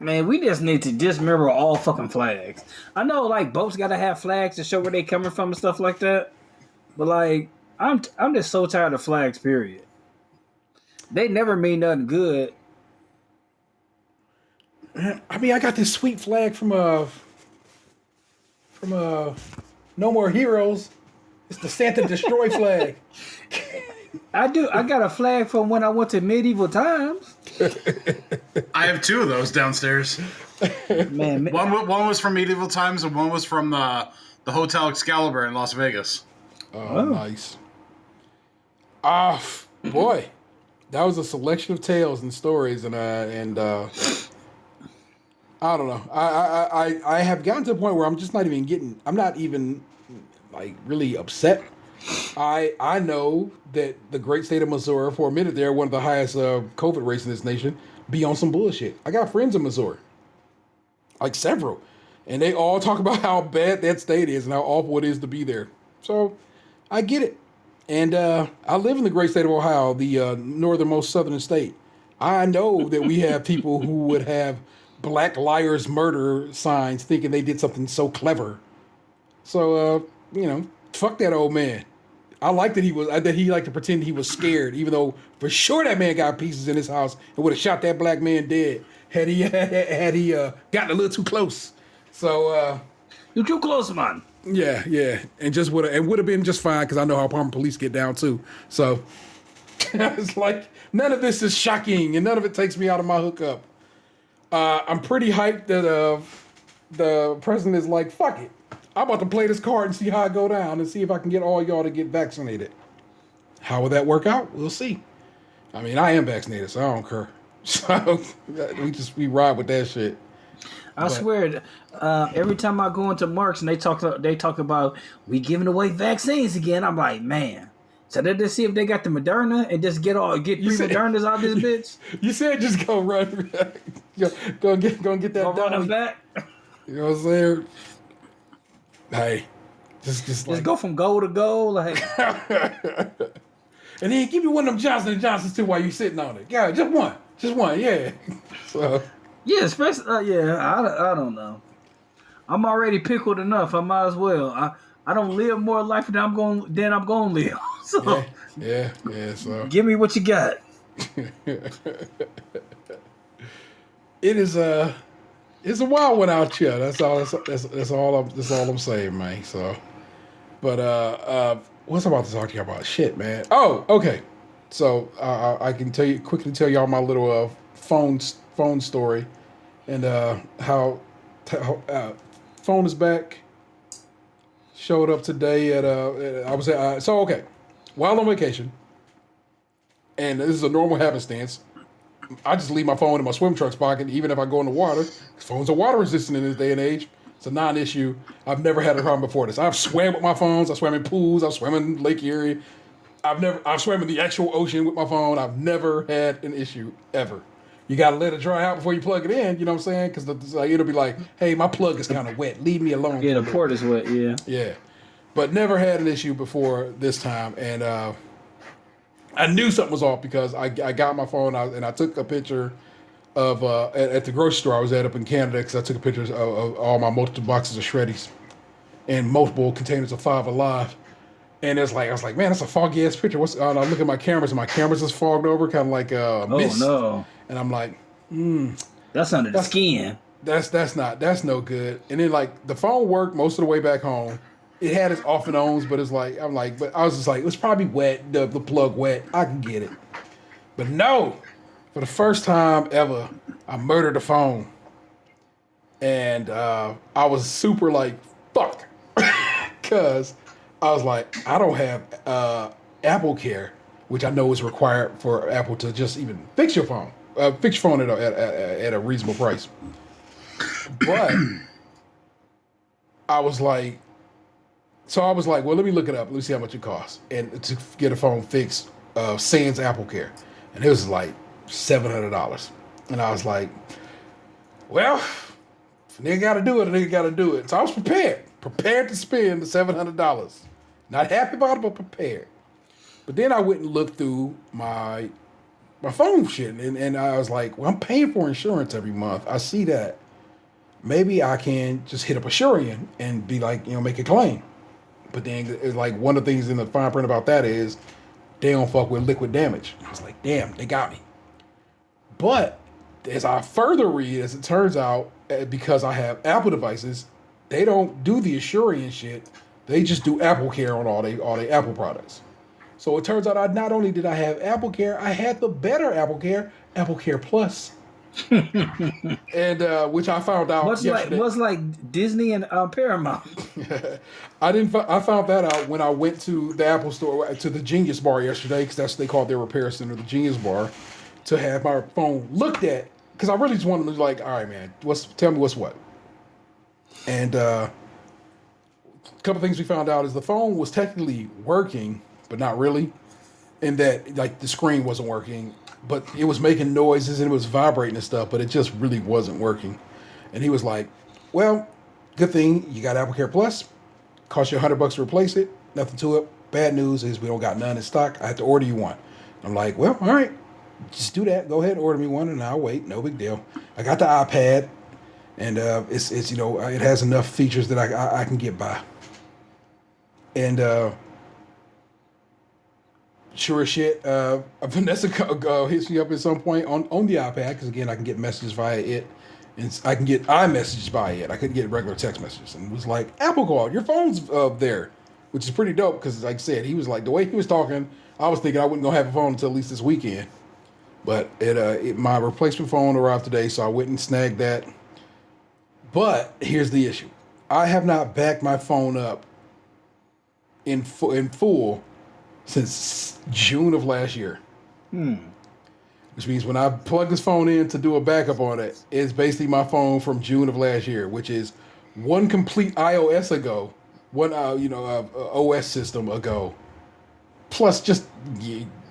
man, we just need to dismember all fucking flags. I know, like, boats got to have flags to show where they coming from and stuff like that, but like, I'm just so tired of flags. Period. They never mean nothing good. I mean, I got this sweet flag from No More Heroes. It's the Santa Destroy flag. I do. I got a flag from when I went to medieval times. I have 2 of those downstairs. Man, One was from medieval times, and one was from the Hotel Excalibur in Las Vegas. Oh, nice. Boy, that was a selection of tales and stories, and I don't know. I have gotten to the point where I'm just not even getting. I'm not even like really upset. I know that the great state of Missouri, for a minute there, one of the highest COVID rates in this nation, be on some bullshit. I got friends in Missouri, like several, and they all talk about how bad that state is and how awful it is to be there. So I get it. And I live in the great state of Ohio, the northernmost southern state. I know that we have people who would have Black Liars Murder signs thinking they did something so clever. So, fuck that old man. I like that he liked to pretend he was scared, even though for sure that man got pieces in his house and would have shot that black man dead had he gotten a little too close. So, you're too close, man. Yeah, and would have been just fine because I know how Palmer police get down too. So it's like none of this is shocking and none of it takes me out of my hookup. I'm pretty hyped that the president is like, fuck it, I'm about to play this card and see how I go down and see if I can get all y'all to get vaccinated. How will that work out? We'll see. I mean, I am vaccinated, so I don't care. So we ride with that shit. I swear, every time I go into Marks and they talk about we giving away vaccines again, I'm like, man. So they just see if they got the Moderna and just get 3 Modernas out of this bitch. You said just go run, go get that. Go run them back. You know what I'm saying? Hey, just go from goal to goal, like. And then give me one of them Johnson & Johnsons too while you sitting on it. Yeah, just one, yeah. So. Yeah, especially I don't know. I'm already pickled enough. I might as well. I don't live more life than I'm going to live. So yeah. So give me what you got. It's a wild one out here. That's all I'm saying, man. So, but what's I about to talk to you about? Shit, man. Oh, okay. So I can quickly tell y'all my little phone story. And how phone is back. Showed up today at okay. While on vacation, and this is a normal happenstance, I just leave my phone in my swim trunks pocket, even if I go in the water. Phones are water resistant in this day and age. It's a non-issue. I've never had a problem before this. I've swam with my phones. I swam in pools. I've swam in Lake Erie. I've swam in the actual ocean with my phone. I've never had an issue ever. You got to let it dry out before you plug it in, you know what I'm saying? Because it'll be like, hey, my plug is kind of wet. Leave me alone. Yeah, the port is wet, yeah. Yeah. But never had an issue before this time. And I knew something was off because I got my phone out and I took a picture of, at the grocery store I was at up in Canada, because I took a picture of all my multiple boxes of Shreddies and multiple containers of Five Alive. And I was like, man, that's a foggy ass picture. I look at my cameras and my cameras is fogged over, kind of like mist. Oh, no. And I'm like, that's under the skin. That's no good. And then like the phone worked most of the way back home. It had its off and ons, but but I was just like, it was probably wet, the plug wet. I can get it. But no, for the first time ever, I murdered the phone. And I was super like, fuck. Because I was like, I don't have Apple Care, which I know is required for Apple to just even fix your phone. Fix your phone at a reasonable price. But I was like, So I was like, well, let me look it up. Let me see how much it costs. And to get a phone fixed, sans Apple Care. And it was like $700. And I was like, well, if a nigga got to do it, a nigga got to do it. So I was prepared to spend the $700. Not happy about it, but prepared. But then I went and looked through my phone shit. And I was like, well, I'm paying for insurance every month. I see that. Maybe I can just hit up Asurion and be like, make a claim. But then it's like one of the things in the fine print about that is they don't fuck with liquid damage. I was like, damn, they got me. But as I further read, as it turns out, because I have Apple devices, they don't do the Asurion shit. They just do Apple Care on all they Apple products. So it turns out not only did I have Apple Care, I had the better Apple Care Plus. And which I found out yesterday. Much like Disney and Paramount. I found that out when I went to the Apple store, to the Genius Bar yesterday, because that's what they called their repair center, the Genius Bar, to have my phone looked at, because I really just wanted to be like, all right, man, tell me what's what. And a couple things we found out is the phone was technically working, but not really, in that like the screen wasn't working. But it was making noises and it was vibrating and stuff, but it just really wasn't working. And he was like, well, good thing you got Apple Care Plus. Cost you $100 to replace it. Nothing to it. Bad news is we don't got none in stock. I have to order you one. I'm like, well, all right. Just do that. Go ahead and order me one and I'll wait. No big deal. I got the iPad and it's it has enough features that I can get by. And sure as shit, Vanessa hits me up at some point on the iPad, because again, I can get messages via it, and I can get iMessages via it. I couldn't get regular text messages, and it was like, Apple called, your phone's there, which is pretty dope, because like I said, he was like, the way he was talking, I was thinking I wasn't gonna have a phone until at least this weekend. But my replacement phone arrived today, so I went and snagged that. But here's the issue: I have not backed my phone up in full since June of last year. Which means when I plug this phone in to do a backup on it, it's basically my phone from June of last year, which is one complete iOS ago, one OS system ago, plus just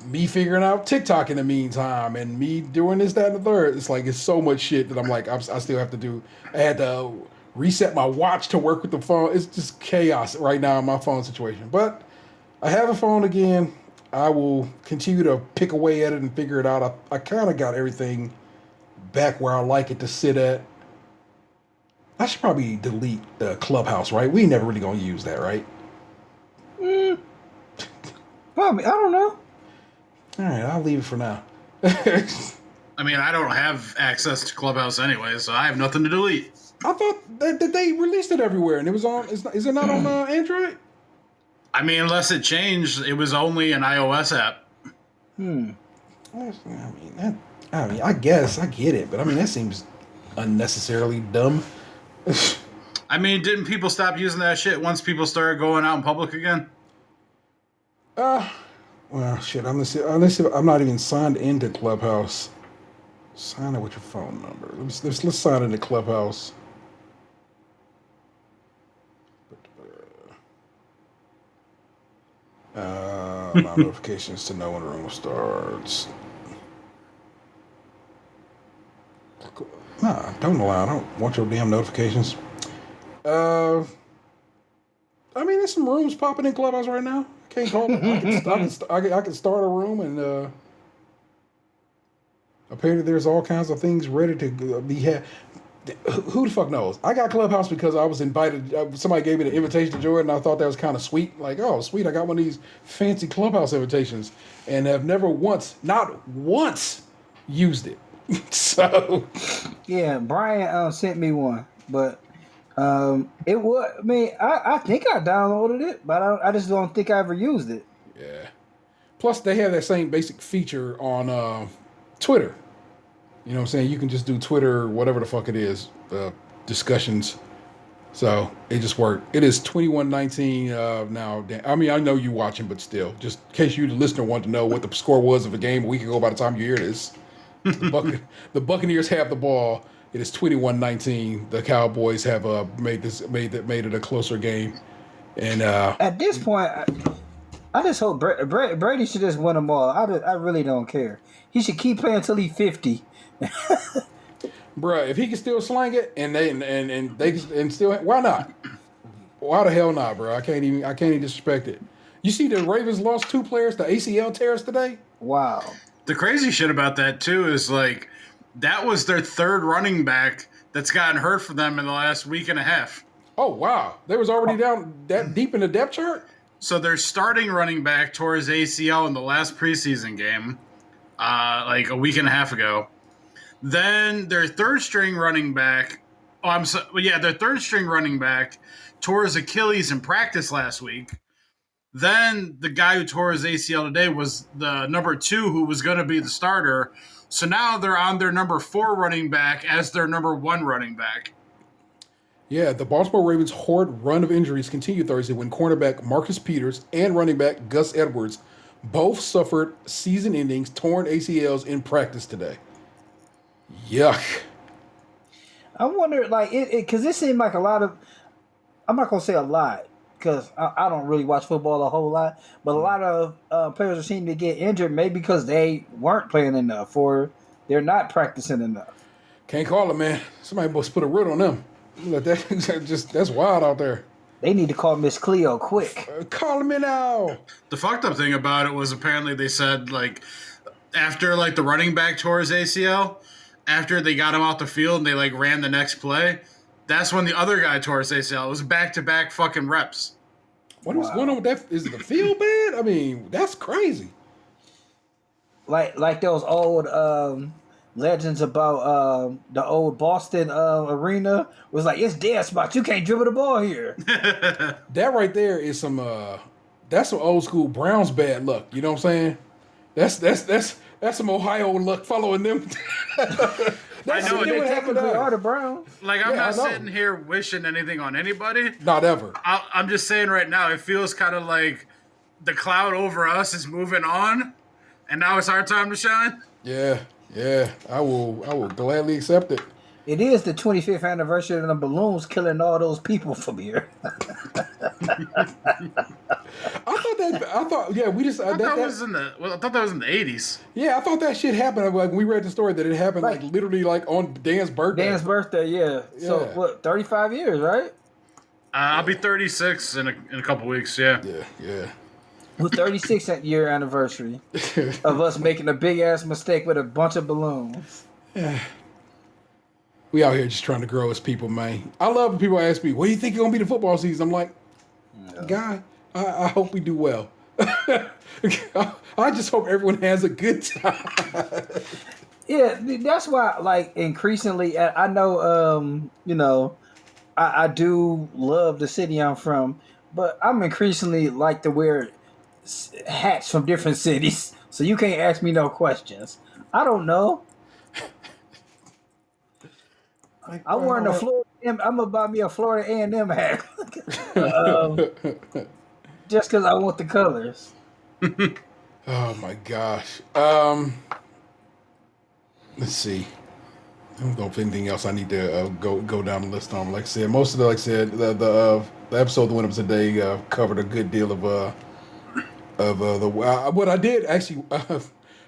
me figuring out TikTok in the meantime, and me doing this, that, and the third. It's like it's so much shit that I'm like I still have to do. I had to reset my watch to work with the phone. It's just chaos right now in my phone situation, but I have a phone again. I will continue to pick away at it and figure it out. I kind of got everything back where I like it to sit at. I should probably delete the Clubhouse, right? We never really gonna use that, right? Probably. I don't know. All right, I'll leave it for now. I mean, I don't have access to Clubhouse anyway, so I have nothing to delete. I thought that they released it everywhere, and it was on. Is it not on Android? I mean, unless it changed, it was only an iOS app. I guess I get it, but I mean that seems unnecessarily dumb. I mean, didn't people stop using that shit once people started going out in public again? Well, shit. I'm not even signed into Clubhouse. Sign in with your phone number. Let's sign into Clubhouse. Allow notifications to know when the room starts. Nah, don't allow. I don't want your damn notifications. I mean, there's some rooms popping in Clubhouse right now. I can't call it. I can start a room, and apparently there's all kinds of things ready to be had. Who the fuck knows? I got Clubhouse because I was invited. Somebody gave me the invitation to join, and I thought that was kind of sweet. Like, oh, sweet, I got one of these fancy Clubhouse invitations, and have never not once, used it. So, yeah, Brian sent me one, but it was. I mean, I think I downloaded it, but I just don't think I ever used it. Yeah. Plus, they have that same basic feature on Twitter. You know what I'm saying? You can just do Twitter, whatever the fuck it is, discussions. So it just worked. It is 21-19 now. I mean, I know you watching, but still, just in case you, the listener, want to know what the score was of a game a week ago by the time you hear this. The Buccaneers have the ball. It is 21-19. The Cowboys have made it a closer game. And At this point, I just hope Brady should just win them all. I really don't care. He should keep playing until he's 50. bruh, if he can still slang it and they can still, why not? Why the hell not, bro? I can't even disrespect it. You see, the Ravens lost 2 players to ACL tears today. Wow. The crazy shit about that too is like that was their 3rd running back that's gotten hurt for them in the last week and a half. Oh wow, they was already down that deep in the depth chart. So their starting running back tore his ACL in the last preseason game, like a week and a half ago. Then their 3rd string running back, their 3rd string running back tore his Achilles in practice last week. Then the guy who tore his ACL today was the number 2 who was going to be the starter. So now they're on their number 4 running back as their number 1 running back. Yeah, the Baltimore Ravens' horrid run of injuries continued Thursday when cornerback Marcus Peters and running back Gus Edwards both suffered season-ending torn ACLs in practice today. Yuck. I wonder, like, because it seemed like a lot of. I'm not gonna say a lot because I don't really watch football a whole lot, but a lot of players seem to get injured maybe because they weren't playing enough or they're not practicing enough. Can't call it, man. Somebody must put a root on them. That's wild out there. They need to call Miss Cleo quick. Call me now. The fucked up thing about it was apparently they said like after like the running back tore his ACL, after they got him off the field and they like ran the next play, that's when the other guy tore his ACL. It was back-to-back fucking reps. What was going on with that? Is the field bad? I mean, that's crazy. Like those old legends about the old Boston arena was like, it's dead spot. You can't dribble the ball here. That right there is some that's some old school Browns bad luck. You know what I'm saying? That's some Ohio luck following them. I know They technically are the Browns. Like, I'm not sitting here wishing anything on anybody. Not ever. I'm just saying right now, it feels kind of like the cloud over us is moving on, and now it's our time to shine. Yeah. I will gladly accept it. It is the 25th anniversary of the balloons killing all those people from here. I thought that was in the 80s. Yeah, I thought that shit happened. Like we read the story that it happened like literally like on Dan's birthday. Dan's birthday, yeah. So what? 35 years, right? I'll be 36 in a couple weeks. Yeah. Yeah. With 36th year anniversary of us making a big ass mistake with a bunch of balloons. Yeah. We out here just trying to grow as people, man. I love when people ask me, "What do you think is gonna be the football season?" I'm like, "Guy, I hope we do well." I just hope everyone has a good time. Yeah, that's why. Like increasingly, I know, I do love the city I'm from, but I'm increasingly like to wear hats from different cities, so you can't ask me no questions. I don't know. I'm wearing a Florida. I'm gonna buy me a Florida A&M hat, just because I want the colors. Oh my gosh. Let's see. I don't know if anything else I need to go down the list on. Like I said, most of the episode that went up today covered a good deal of what I did actually.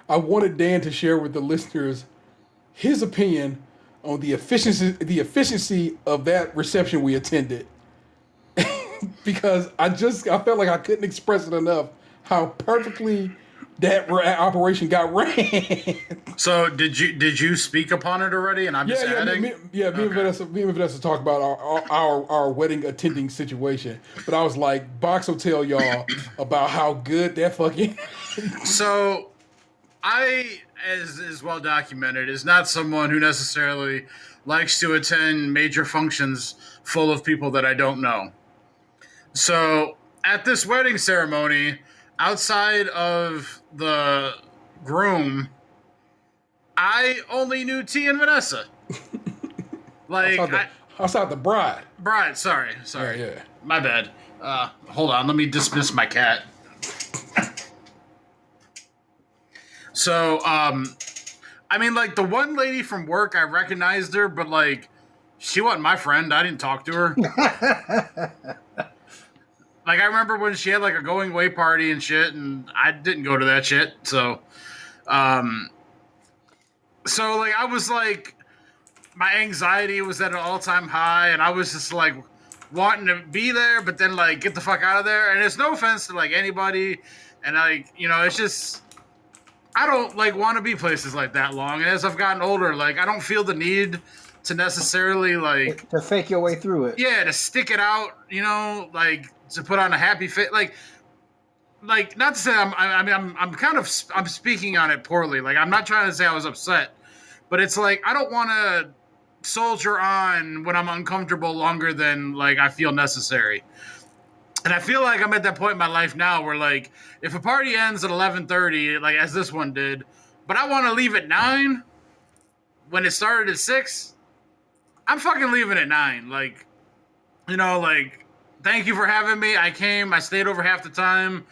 I wanted Dan to share with the listeners his opinion on the efficiency of that reception we attended, because I felt like I couldn't express it enough how perfectly that operation got ran. So did you speak upon it already? And I'm just adding. Me and Vanessa talked about our wedding attending situation, but I was like, Box will tell y'all about how good that fucking. So, I, as is well documented, is not someone who necessarily likes to attend major functions full of people that I don't know. So, at this wedding ceremony, outside of the groom, I only knew T and Vanessa. Outside the bride. Bride, sorry. Yeah. My bad. Hold on, let me dismiss my cat. So, I mean, like, the one lady from work, I recognized her, but, like, she wasn't my friend. I didn't talk to her. Like I remember when she had like a going away party and shit, and I didn't go to that shit. So, um, like I was like, my anxiety was at an all time high, and I was just like wanting to be there, but then like get the fuck out of there. And it's no offense to like anybody, and like it's just I don't like want to be places like that long. And as I've gotten older, like I don't feel the need to necessarily like to fake your way through it. Yeah, to stick it out, like to put on a happy face, like not to say I'm speaking on it poorly. Like I'm not trying to say I was upset, but it's like I don't want to soldier on when I'm uncomfortable longer than like I feel necessary. And I feel like I'm at that point in my life now where like if a party ends at 11:30, like as this one did, but I want to leave at 9 when it started at 6, I'm fucking leaving at 9. Like, like thank you for having me. I came, I stayed over half the time.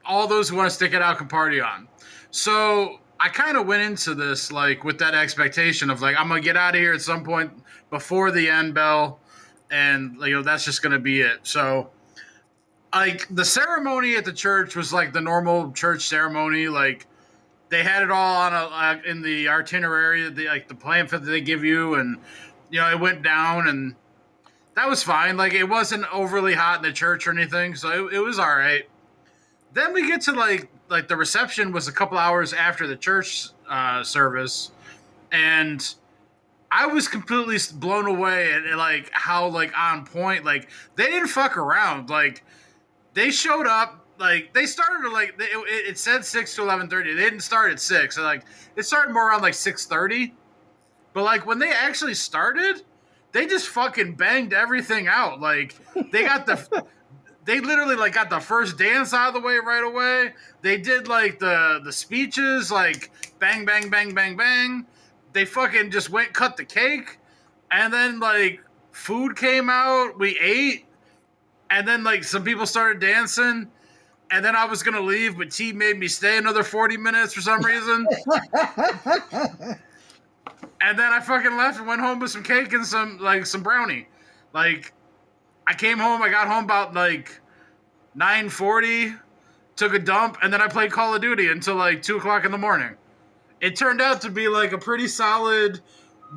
All those who want to stick it out can party on. So I kind of went into this like with that expectation of like I'm gonna get out of here at some point before the end bell, and that's just gonna be it. So like the ceremony at the church was like the normal church ceremony. Like they had it all on in the itinerary, the pamphlet that they give you, and it went down, and that was fine. Like it wasn't overly hot in the church or anything, so it was all right. Then we get to like the reception was a couple hours after the church service, and I was completely blown away at like how like on point. Like they didn't fuck around. Like they showed up. Like they started at like it said 6 to 11:30. They didn't start at 6. So like it started more around like 6:30. But like when they actually started, they just fucking banged everything out. Like they got they literally like got the first dance out of the way right away. They did like the speeches, like bang, bang, bang, bang, bang. They fucking just cut the cake, and then like food came out. We ate, and then like some people started dancing, and then I was gonna leave, but T made me stay another 40 minutes for some reason. And then I fucking left and went home with some cake and some brownie. Like I came home, I got home about like 9:40, took a dump, and then I played Call of Duty until like 2:00 in the morning. It turned out to be like a pretty solid,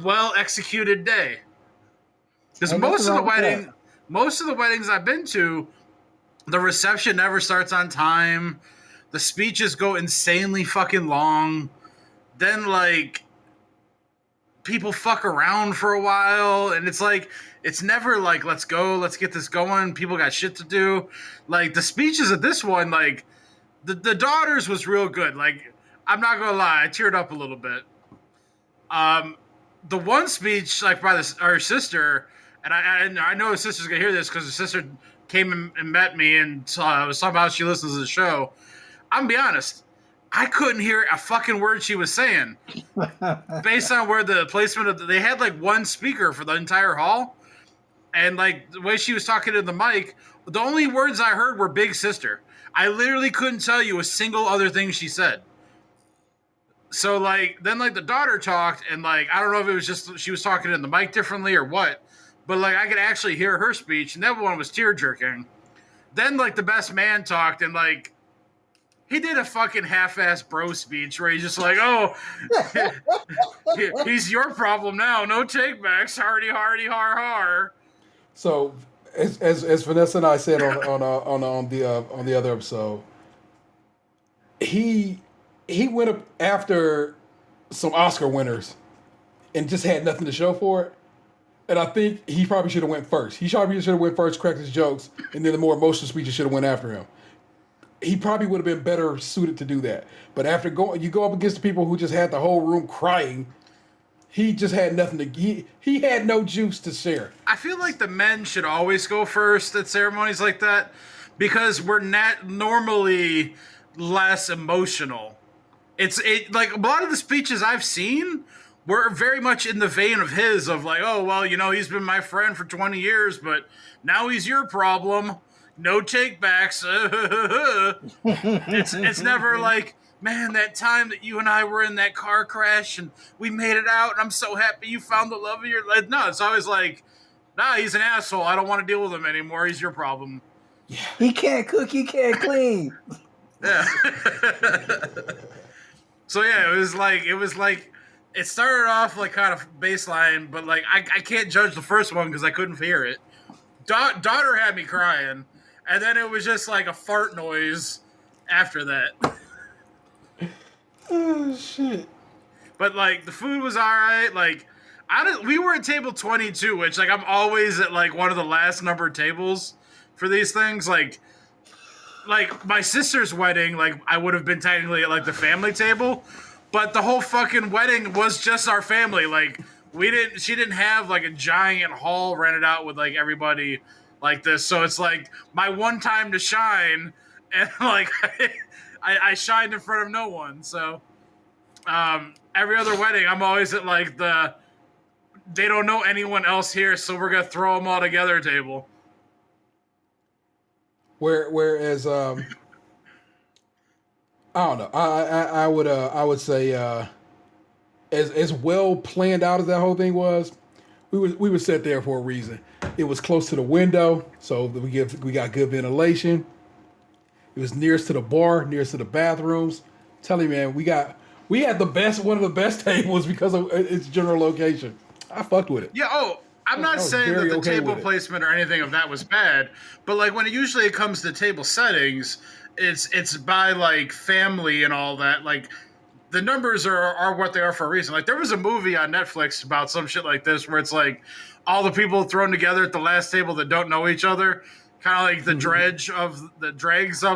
well executed day. Because most of the weddings I've been to, the reception never starts on time. The speeches go insanely fucking long. Then like people fuck around for a while, and it's like it's never like let's get this going. People got shit to do. Like the speeches at this one, like the daughters was real good. Like I'm not gonna lie, I teared up a little bit. The one speech like by our sister, and I know his sister's gonna hear this because his sister came and met me and somehow she listens to the show. I'm gonna be honest. I couldn't hear a fucking word she was saying based on where the placement of they had like one speaker for the entire hall. And like the way she was talking to the mic, the only words I heard were big sister. I literally couldn't tell you a single other thing she said. So like, then like the daughter talked and like, I don't know if it was just, she was talking in the mic differently or what, but like I could actually hear her speech and that one was tear jerking. Then like the best man talked and like, he did a fucking half-ass bro speech where he's just like, "Oh, he's your problem now. No takebacks. Hardy, hardy, har, har." So, as Vanessa and I said on the other episode, he went up after some Oscar winners and just had nothing to show for it. And I think he probably should have went first. He probably should have went first, cracked his jokes, and then the more emotional speeches should have went after him. He probably would have been better suited to do that. But after you go up against the people who just had the whole room crying, he just had nothing to. He had no juice to share. I feel like the men should always go first at ceremonies like that because we're not normally less emotional. It's like a lot of the speeches I've seen were very much in the vein of his of like, oh well, he's been my friend for 20 years, but now he's your problem. No takebacks. It's never like, man, that time that you and I were in that car crash and we made it out and I'm so happy you found the love of your life. No, it's always like, Nah, he's an asshole. I don't want to deal with him anymore. He's your problem. He can't cook. He can't clean. Yeah. So yeah, it was like it started off like kind of baseline, but like I can't judge the first one because I couldn't hear it. Daughter had me crying, and then it was just like a fart noise after that. Oh shit! But like the food was all right. Like we were at table 22, which like I'm always at like one of the last numbered tables for these things. Like my sister's wedding, like I would have been technically at like the family table, but the whole fucking wedding was just our family. Like she didn't have like a giant hall rented out with like everybody like this. So it's like my one time to shine, and like I shined in front of no one. So every other wedding, I'm always at like they don't know anyone else here, so we're gonna throw them all together table. Whereas I don't know. I would say as well planned out as that whole thing was, we were set there for a reason. It was close to the window, so we got good ventilation. It was nearest to the bar, nearest to the bathrooms. Tell you, man, we had one of the best tables because of its general location. I fucked with it. Yeah. I'm not saying that the table placement or anything of that was bad, but like when it comes to table settings, it's by like family and all that. Like the numbers are what they are for a reason. Like there was a movie on Netflix about some shit like this where it's like all the people thrown together at the last table that don't know each other, kind of like the dregs of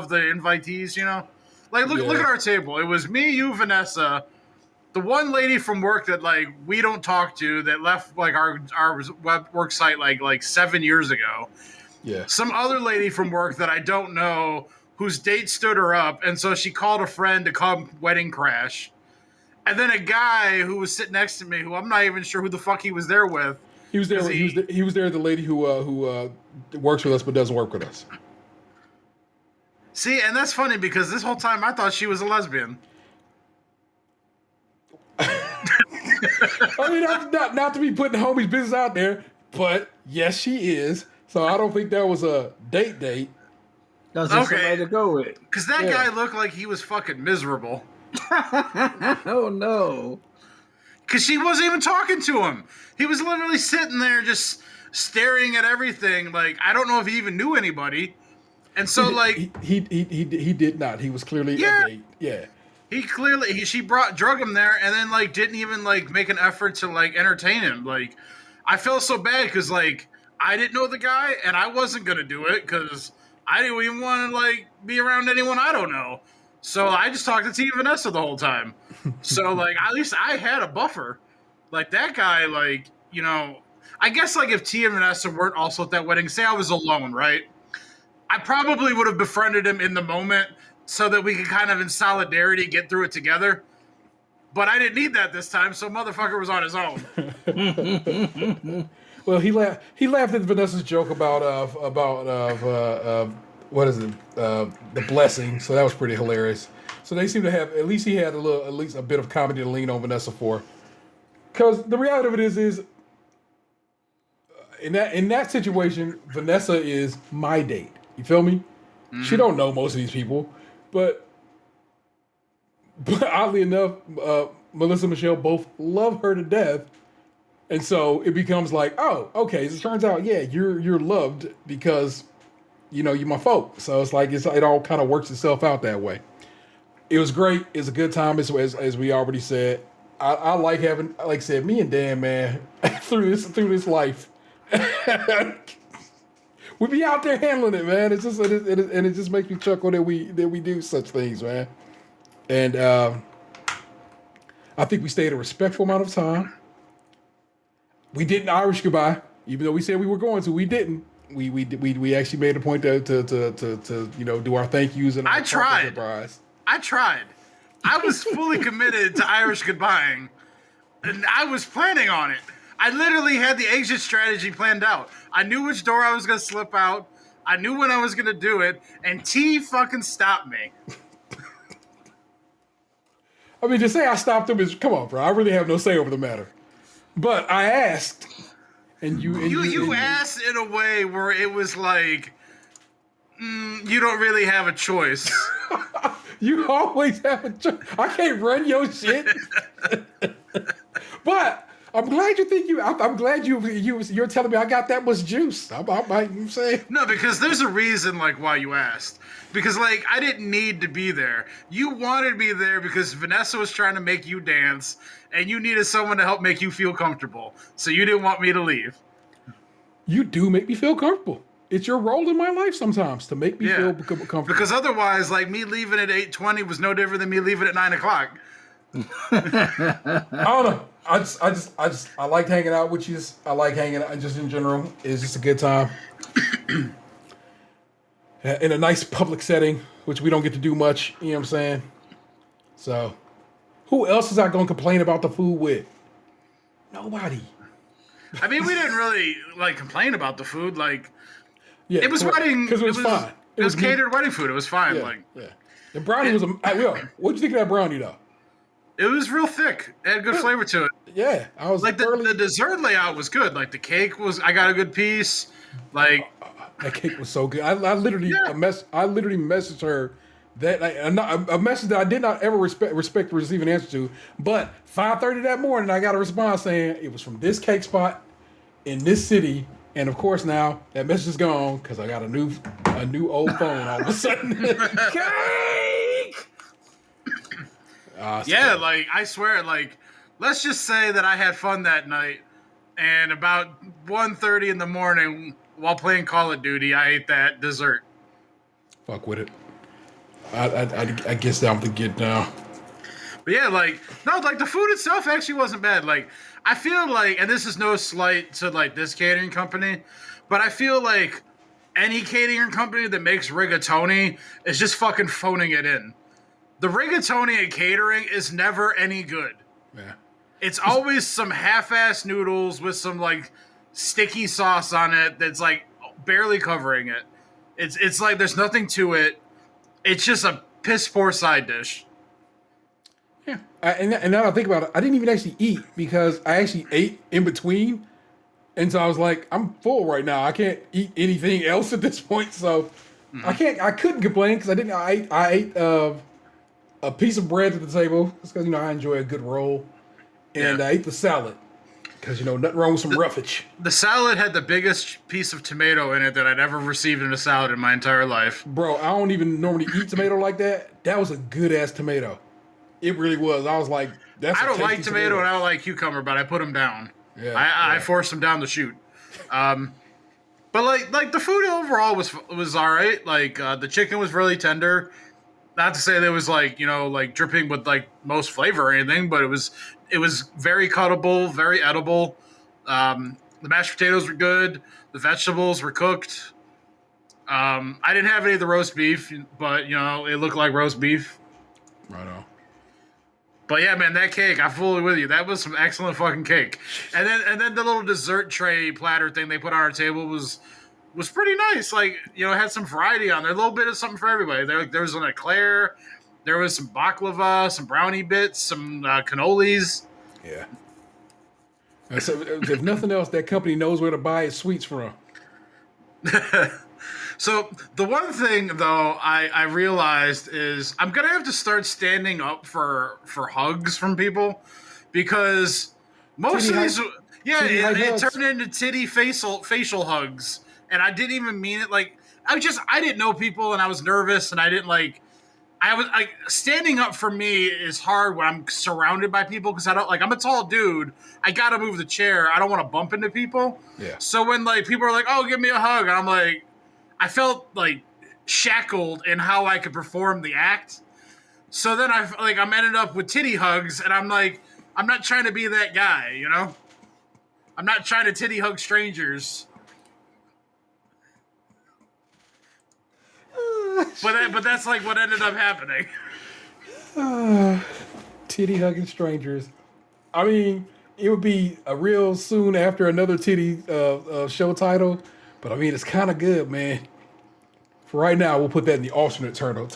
the invitees, you know? Like look at our table. It was me, you, Vanessa, the one lady from work that like we don't talk to that left like our web work site like 7 years ago. Yeah. Some other lady from work that I don't know whose date stood her up, and so she called a friend to come wedding crash. And then a guy who was sitting next to me, who I'm not even sure who the fuck he was there with. He was there. He was there. The lady who works with us but doesn't work with us. See, and that's funny because this whole time I thought she was a lesbian. I mean, not to be putting homie's business out there, but yes, she is. So I don't think that was a date. That's just somebody to go with. Because that guy looked like he was fucking miserable. Oh no! Because she wasn't even talking to him. He was literally sitting there just staring at everything. Like I don't know if he even knew anybody. And so he did not. He was clearly a date. Yeah. She drug him there and then like didn't even like make an effort to like entertain him. Like I felt so bad because like I didn't know the guy and I wasn't gonna do it because I didn't even want to like be around anyone I don't know. So I just talked to T and Vanessa the whole time. So like at least I had a buffer. Like that guy, like, you know, I guess like if T and Vanessa weren't also at that wedding, say I was alone, right? I probably would have befriended him in the moment so that we could kind of in solidarity get through it together. But I didn't need that this time, so motherfucker was on his own. Well, he laughed at Vanessa's joke about what is it? The blessing. So that was pretty hilarious. So they seem to have at least a bit of comedy to lean on Vanessa for. Because the reality of it is in that situation, Vanessa is my date. You feel me? Mm-hmm. She don't know most of these people. But oddly enough, Melissa and Michelle both love her to death, and so it becomes like, oh, okay. So it turns out, yeah, you're loved because you know you're my folk. So it's like it all kind of works itself out that way. It was great. It's a good time, as we already said. I like having, like I said, me and Dan, man, through this life. We be out there handling it, man. It's just it just makes me chuckle that we do such things, man. And I think we stayed a respectful amount of time. We didn't Irish goodbye, even though we said we were going to. We didn't. We actually made a point to you know do our thank yous and our I tried. Goodbyes. I tried. I was fully committed to Irish goodbying, and I was planning on it. I literally had the exit strategy planned out. I knew which door I was going to slip out. I knew when I was going to do it, and T fucking stopped me. I mean, to say I stopped him is, come on, bro. I really have no say over the matter. But I asked, And You asked in a way where it was like, you don't really have a choice. You always have a choice. I can't run your shit. But I'm glad you think you. I'm glad you're telling me I got that much juice. I'm saying No, because there's a reason like why you asked. Because like I didn't need to be there. You wanted me there because Vanessa was trying to make you dance, and you needed someone to help make you feel comfortable. So you didn't want me to leave. you do make me feel comfortable. It's your role in my life sometimes to make me feel comfortable. Because otherwise, like me leaving at 8:20 was no different than me leaving at 9 o'clock. I don't know. I like hanging out with you. I like hanging out just in general. It's just a good time. In a nice public setting, which we don't get to do much. You know what I'm saying? So, who else is I going to complain about the food with? Nobody. I mean, we didn't really like complain about the food. Like, Yeah, it was wedding because it was fine. It was catered wedding food. It was fine. Yeah, like, yeah. The brownie was what'd you think of that brownie though? it was real thick. It had good flavor to it. Yeah, I was Like the dessert layout was good. Like the cake was, I got a good piece. Like that cake was so good. I literally messaged her that a message that I did not ever respect to receive an answer to. But 5:30 that morning, I got a response saying it was from this cake spot in this city. And of course now that message is gone because I got a new old phone all of a sudden. Cake. yeah, like I swear, like let's just say that I had fun that night, and about 1:30 in the morning while playing Call of Duty, I ate that dessert. Fuck with it. I guess I'm the get now. But yeah, like the food itself actually wasn't bad. Like I feel like, and this is no slight to like this catering company, but I feel like any catering company that makes rigatoni is just fucking phoning it in. The rigatoni at catering is never any good. Yeah. It's always some half-ass noodles with some like sticky sauce on it that's like barely covering it. It's like there's nothing to it. It's just a piss poor side dish. Yeah. And now that I think about it, I didn't even actually eat because I actually ate in between. And so I was like, I'm full right now. I can't eat anything else at this point. So I couldn't complain because I ate a piece of bread at the table. It's because, I enjoy a good roll. And I ate the salad because, nothing wrong with some roughage. The salad had the biggest piece of tomato in it that I'd ever received in a salad in my entire life. Bro, I don't even normally eat tomato like that. That was a good-ass tomato. It really was. I was like, that's I don't like tomato and I don't like cucumber, but I put them down. Yeah, I forced them down the chute. But like the food overall was all right. Like the chicken was really tender. Not to say that it was like like dripping with like most flavor or anything, but it was very cuttable, very edible. The mashed potatoes were good. The vegetables were cooked. I didn't have any of the roast beef, but it looked like roast beef. Right on. But yeah, man, that cake, I'm fully with you. That was some excellent fucking cake. And then the little dessert tray platter thing they put on our table was pretty nice. Like, it had some variety on there. A little bit of something for everybody. There was an eclair. There was some baklava, some brownie bits, some cannolis. Yeah. So if nothing else, that company knows where to buy its sweets from. So the one thing though I realized is I'm gonna have to start standing up for hugs from people because most Titty of these it hugs. turned into titty facial hugs, and I didn't even mean it. Like I didn't know people and I was nervous and I didn't like. I was like standing up for me is hard when I'm surrounded by people because I don't like I'm a tall dude. I gotta move the chair. I don't want to bump into people. Yeah. So when like people are like, "Oh, give me a hug," and I'm like, I felt like shackled in how I could perform the act. So then I'm ended up with titty hugs, and I'm like, I'm not trying to be that guy, I'm not trying to titty hug strangers. But that's like what ended up happening. Titty hugging strangers. I mean, it would be a real soon after another titty show title, but I mean, it's kind of good, man. For right now, we'll put that in the alternate title: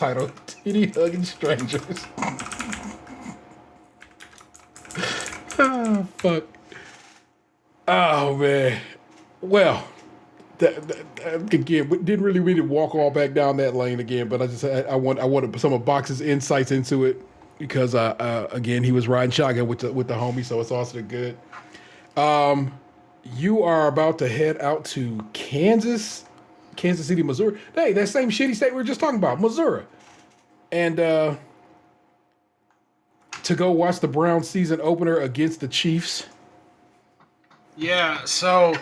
Titty hugging strangers. Oh, fuck. Oh man. Well, again, we didn't really mean to walk all back down that lane again, but I wanted some of Box's insights into it because again he was riding shotgun with the homie, so it's also good. You are about to head out to Kansas City, Missouri. Hey, that same shitty state we were just talking about, Missouri, and to go watch the Browns season opener against the Chiefs. Yeah, so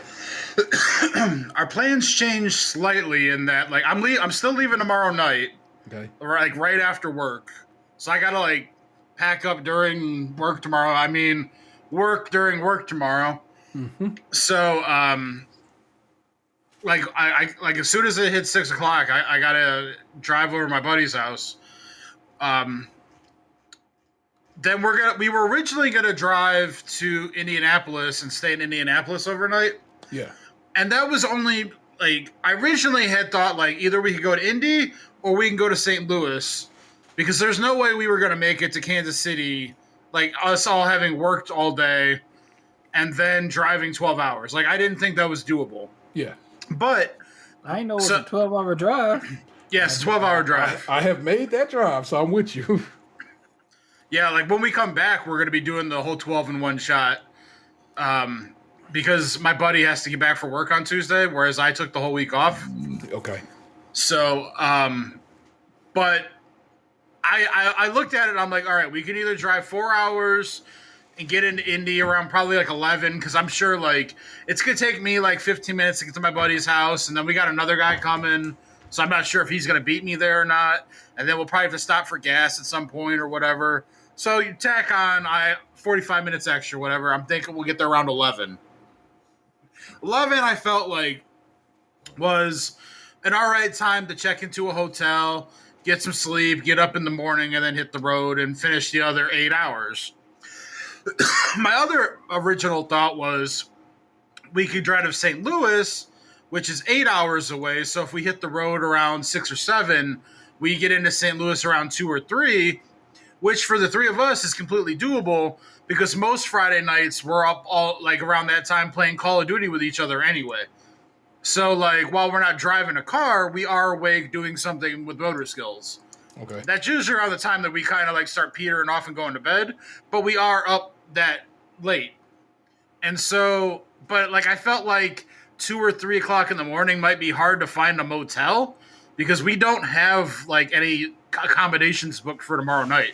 our plans changed slightly in that, like, I'm still leaving tomorrow night, Okay. like right after work. So I gotta like pack up during work tomorrow. I mean, work during work tomorrow. Mm-hmm. So like I like as soon as it hits 6 o'clock, I gotta drive over to my buddy's house. Then we were originally gonna drive to Indianapolis and stay in Indianapolis overnight. Yeah. And that was only like I originally had thought like either we could go to Indy or we can go to St. Louis because there's no way we were gonna make it to Kansas City, like us all having worked all day and then driving 12 hours. Like I didn't think that was doable. Yeah. But I ain't know it was a 12-hour drive. yes, 12-hour drive. I have made that drive, so I'm with you. Yeah, like when we come back, we're gonna be doing the whole 12 in one shot. Because my buddy has to get back for work on Tuesday, whereas I took the whole week off. Okay. So, but I looked at it and I'm like, all right, we can either drive 4 hours and get into Indy around probably like 11, because I'm sure like it's going to take me like 15 minutes to get to my buddy's house, and then we got another guy coming, so I'm not sure if he's going to beat me there or not, and then we'll probably have to stop for gas at some point or whatever. So you tack on 45 minutes extra, whatever. I'm thinking we'll get there around 11. 11, I felt like, was an all right time to check into a hotel, get some sleep, get up in the morning, and then hit the road and finish the other 8 hours. My other original thought was we could drive to St. Louis, which is 8 hours away. So if we hit the road around 6 or 7, we get into St. Louis around 2 or 3, which for the three of us is completely doable because most Friday nights we're up all like around that time playing Call of Duty with each other anyway. So like while we're not driving a car, we are awake doing something with motor skills. Okay. That's usually around the time that we kind of like start petering off and going to bed, but we are up that late. And so, but like I felt like 2 or 3 o'clock in the morning might be hard to find a motel because we don't have like any accommodations booked for tomorrow night.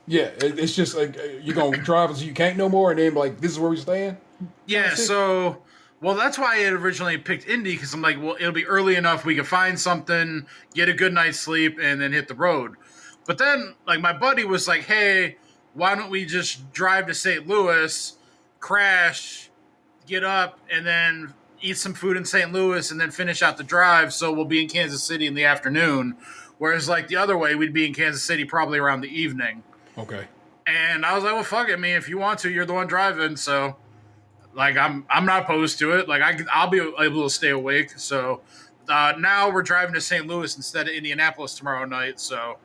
Yeah, it's just like you're going to drive until you can't no more, and then like, this is where we're staying? Yeah, so, well, that's why I had originally picked Indy, because I'm like, well, it'll be early enough, we can find something, get a good night's sleep, and then hit the road. But then, like, my buddy was like, hey, why don't we just drive to St. Louis, crash, get up, and then eat some food in St. Louis, and then finish out the drive, so we'll be in Kansas City in the afternoon. Whereas, like, the other way, we'd be in Kansas City probably around the evening. Okay. And I was like, well, fuck it, man. If you want to, you're the one driving. So, like, I'm not opposed to it. Like, I'll be able to stay awake. So, now we're driving to St. Louis instead of Indianapolis tomorrow night. So,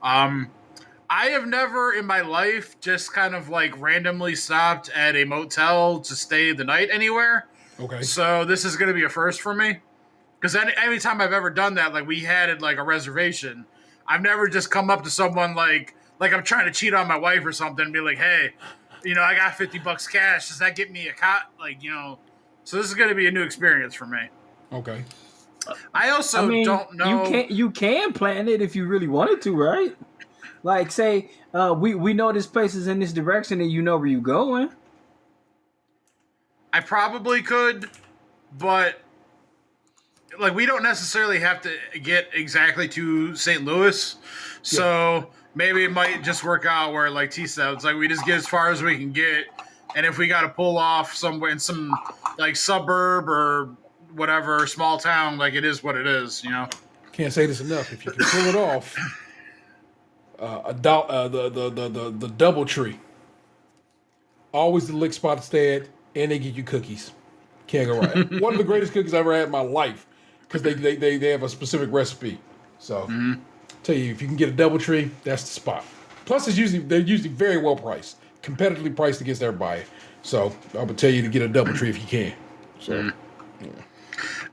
I have never in my life just kind of, like, randomly stopped at a motel to stay the night anywhere. Okay. So, this is going to be a first for me. Because any time I've ever done that, like, we had, like, a reservation. I've never just come up to someone, like I'm trying to cheat on my wife or something and be like, hey, I got $50 cash. Does that get me a cot? Like, so this is going to be a new experience for me. Okay. I also don't know. You can plan it if you really wanted to, right? Like, say, we know this place is in this direction and you know where you're going. I probably could, but like we don't necessarily have to get exactly to St. Louis. So maybe it might just work out where, like T said, it's like we just get as far as we can get, and if we got to pull off somewhere in some like suburb or whatever small town, like it is what it is, Can't say this enough. If you can pull it off, the DoubleTree, always the lick spot to stay at, and they give you cookies. Can't go right. One of the greatest cookies I ever had in my life because they have a specific recipe. So. Tell you, if you can get a DoubleTree, that's the spot. Plus, they're usually very well priced, competitively priced against everybody. So I would tell you to get a DoubleTree if you can. So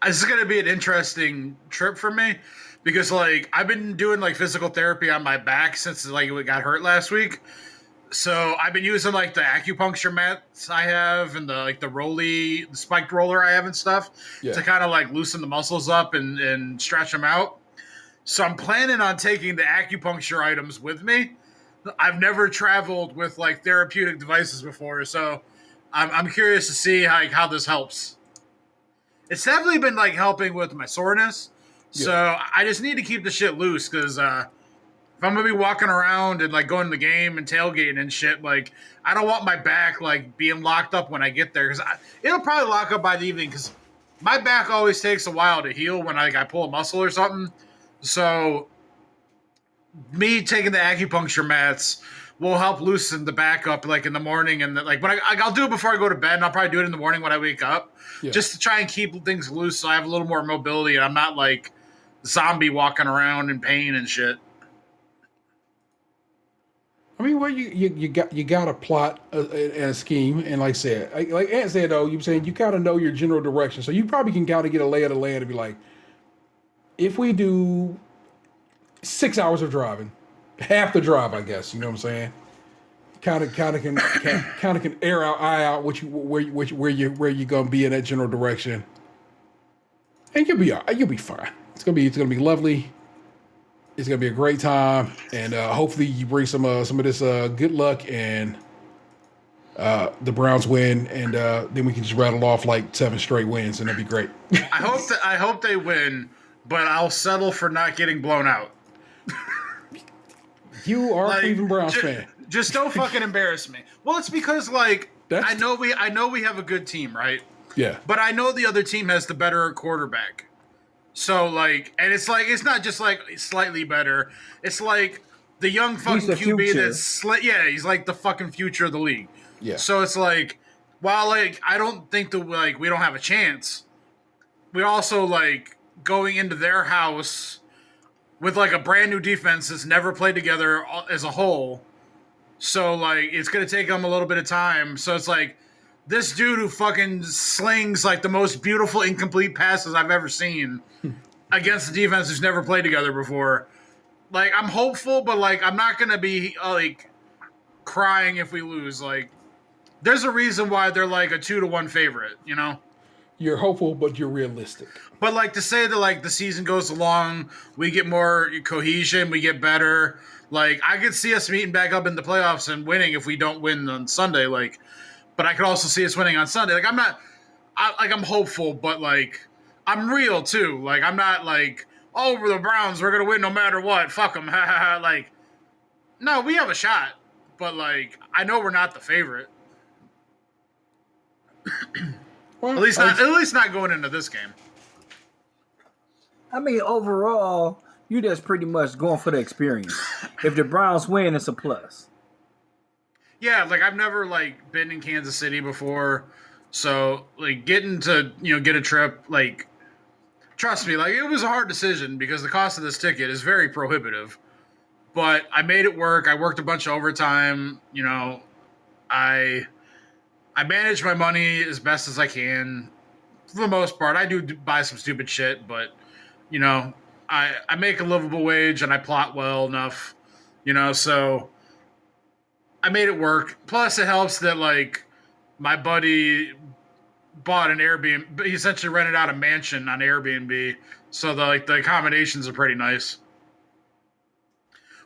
This is gonna be an interesting trip for me because like I've been doing like physical therapy on my back since like it got hurt last week. So I've been using like the acupuncture mats I have and the spiked roller I have and stuff to kind of like loosen the muscles up and stretch them out. So I'm planning on taking the acupuncture items with me. I've never traveled with like therapeutic devices before, so I'm curious to see how this helps. It's definitely been like helping with my soreness. So I just need to keep the shit loose because if I'm gonna be walking around and like going to the game and tailgating and shit, like I don't want my back like being locked up when I get there because it'll probably lock up by the evening because my back always takes a while to heal when I pull a muscle or something. So me taking the acupuncture mats will help loosen the back up like in the morning and like when I'll do it before I go to bed and I'll probably do it in the morning when I wake up just to try and keep things loose so I have a little more mobility and I'm not like zombie walking around in pain and shit. I mean, well, you got a plot and a scheme, and like I said, like Ant said though, you're saying you gotta know your general direction, so you probably can kind of get a lay of the land and be like, if we do 6 hours of driving, half the drive, I guess, you know what I'm saying? Kind of can air out, eye out where you're gonna be in that general direction, and you'll be fine. It's gonna be lovely. It's gonna be a great time, and hopefully you bring some of this good luck and the Browns win, and then we can just rattle off like 7 straight wins, and that'd be great. I hope they win, but I'll settle for not getting blown out. You are a Cleveland Browns fan. Just don't fucking embarrass me. Well, it's because like I know we have a good team, right? Yeah. But I know the other team has the better quarterback. So like, and it's like it's not just like slightly better. It's like the young fucking QB that's he's like the fucking future of the league. Yeah. So it's like, while like I don't think we don't have a chance. We're also like going into their house with like a brand new defense that's never played together as a whole. So like it's gonna take them a little bit of time. So it's like this dude who fucking slings like the most beautiful incomplete passes I've ever seen against the defense who's never played together before. Like I'm hopeful, but like I'm not gonna be like crying if we lose. Like there's a reason why they're like a 2-1 favorite, you know? You're hopeful, but you're realistic. But like to say that like the season goes along, we get more cohesion, we get better. Like I could see us meeting back up in the playoffs and winning if we don't win on Sunday. Like, but I could also see us winning on Sunday. Like I'm hopeful, but like I'm real too. Like I'm not like, oh, we're the Browns, we're gonna win no matter what. Fuck them. Like, no, we have a shot, but like I know we're not the favorite. Well, at least not going into this game. I mean, overall, you just pretty much going for the experience. If the Browns win, it's a plus. Yeah, like I've never like been in Kansas City before, so like getting to get a trip, like trust me, like it was a hard decision because the cost of this ticket is very prohibitive. But I made it work. I worked a bunch of overtime. I manage my money as best as I can. For the most part, I do buy some stupid shit, but I make a livable wage and I plot well enough, so I made it work. Plus, it helps that like my buddy bought an Airbnb. He essentially rented out a mansion on Airbnb, so the accommodations are pretty nice.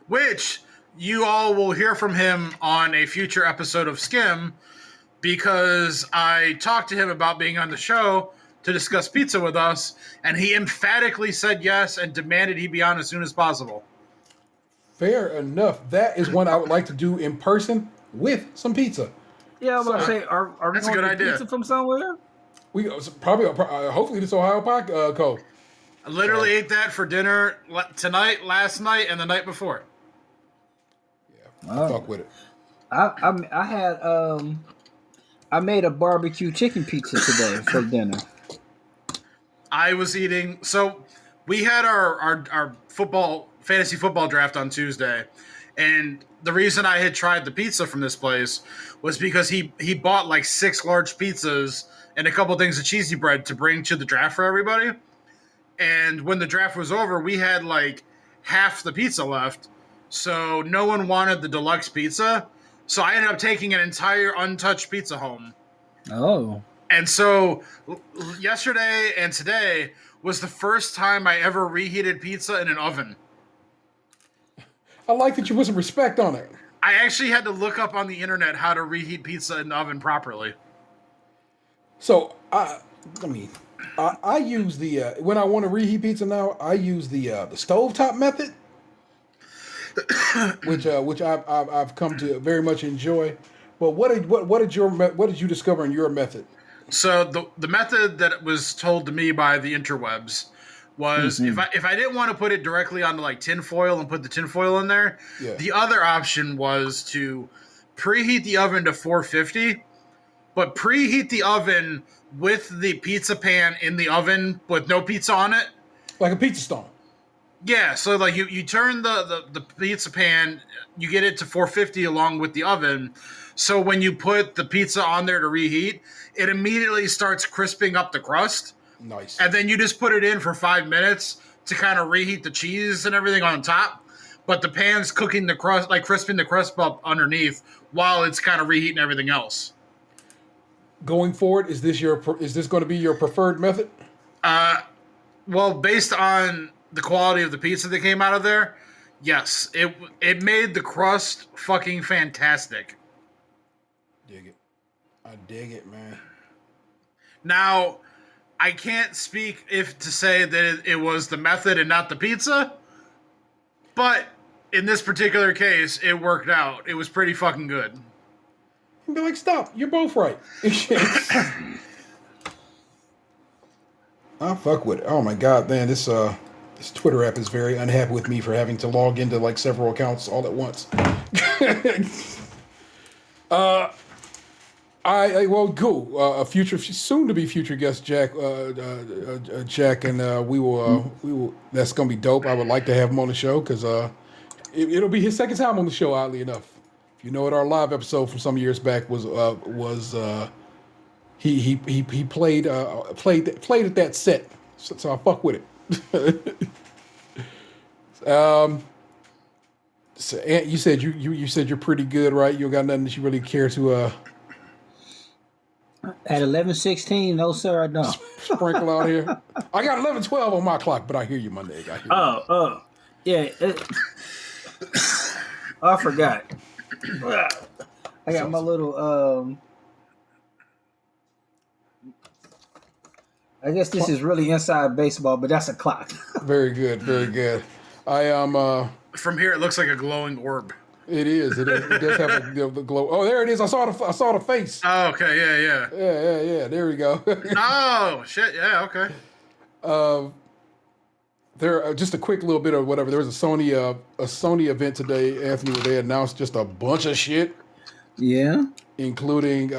Which you all will hear from him on a future episode of Skim, because I talked to him about being on the show to discuss pizza with us, and he emphatically said yes and demanded he be on as soon as possible. Fair enough. That is one I would like to do in person with some pizza. Yeah, I'm going to say, are we going to get pizza from somewhere? We probably, hopefully, this Ohio Co. I literally ate that for dinner tonight, last night, and the night before. Yeah, fuck with it. I made a barbecue chicken pizza today for dinner. I was eating. So we had our fantasy football draft on Tuesday, And the reason I had tried the pizza from this place was because he bought like 6 large pizzas and a couple things of cheesy bread to bring to the draft for everybody. And when the draft was over, we had like half the pizza left. So no one wanted the deluxe pizza. So I ended up taking an entire untouched pizza home. Oh. And so yesterday and today was the first time I ever reheated pizza in an oven. I like that you put some respect on it. I actually had to look up on the internet how to reheat pizza in the oven properly. So I use the when I want to reheat pizza now, I use the stovetop method, which I've come to very much enjoy. But what did you discover in your method? So the method that was told to me by the interwebs was if I didn't want to put it directly onto like tinfoil and put the tinfoil in there, the other option was to preheat the oven to 450, but preheat the oven with the pizza pan in the oven with no pizza on it. Like a pizza stone. Yeah, so like you turn the pizza pan, you get it to 450 along with the oven. So when you put the pizza on there to reheat, it immediately starts crisping up the crust. Nice. And then you just put it in for 5 minutes to kind of reheat the cheese and everything on top. But the pan's cooking the crust, like crisping the crust up underneath while it's kind of reheating everything else. Going forward, is this going to be your preferred method? Well, based on the quality of the pizza that came out of there, yes. It made the crust fucking fantastic. Dig it. I dig it, man. Now, I can't speak to say that it was the method and not the pizza, but in this particular case, it worked out. It was pretty fucking good. You'd be like, stop, you're both right. I fuck with it. Oh my god, man, this Twitter app is very unhappy with me for having to log into like several accounts all at once. A future, soon to be future guest, Jack, and we will. That's gonna be dope. I would like to have him on the show because it'll be his second time on the show. Oddly enough, if you know what our live episode from some years back was he played at that set, so I fuck with it. So you said you said you're pretty good, right? You got nothing that you really care to At 11:16, no sir, I don't. Sprinkle out here. I got 11:12 on my clock, but I hear you, my nigga. I hear you. Yeah. I forgot. I got my little. I guess this is really inside baseball, but that's a clock. Very good, very good. I am. From here, it looks like a glowing orb. It is. It does have the glow. Oh, there it is. I saw the face. Oh, okay. Yeah. Yeah. There we go. Oh shit. Yeah. Okay. There. Just a quick little bit of whatever. There was a Sony event today, Anthony, where they announced just a bunch of shit. Yeah. Including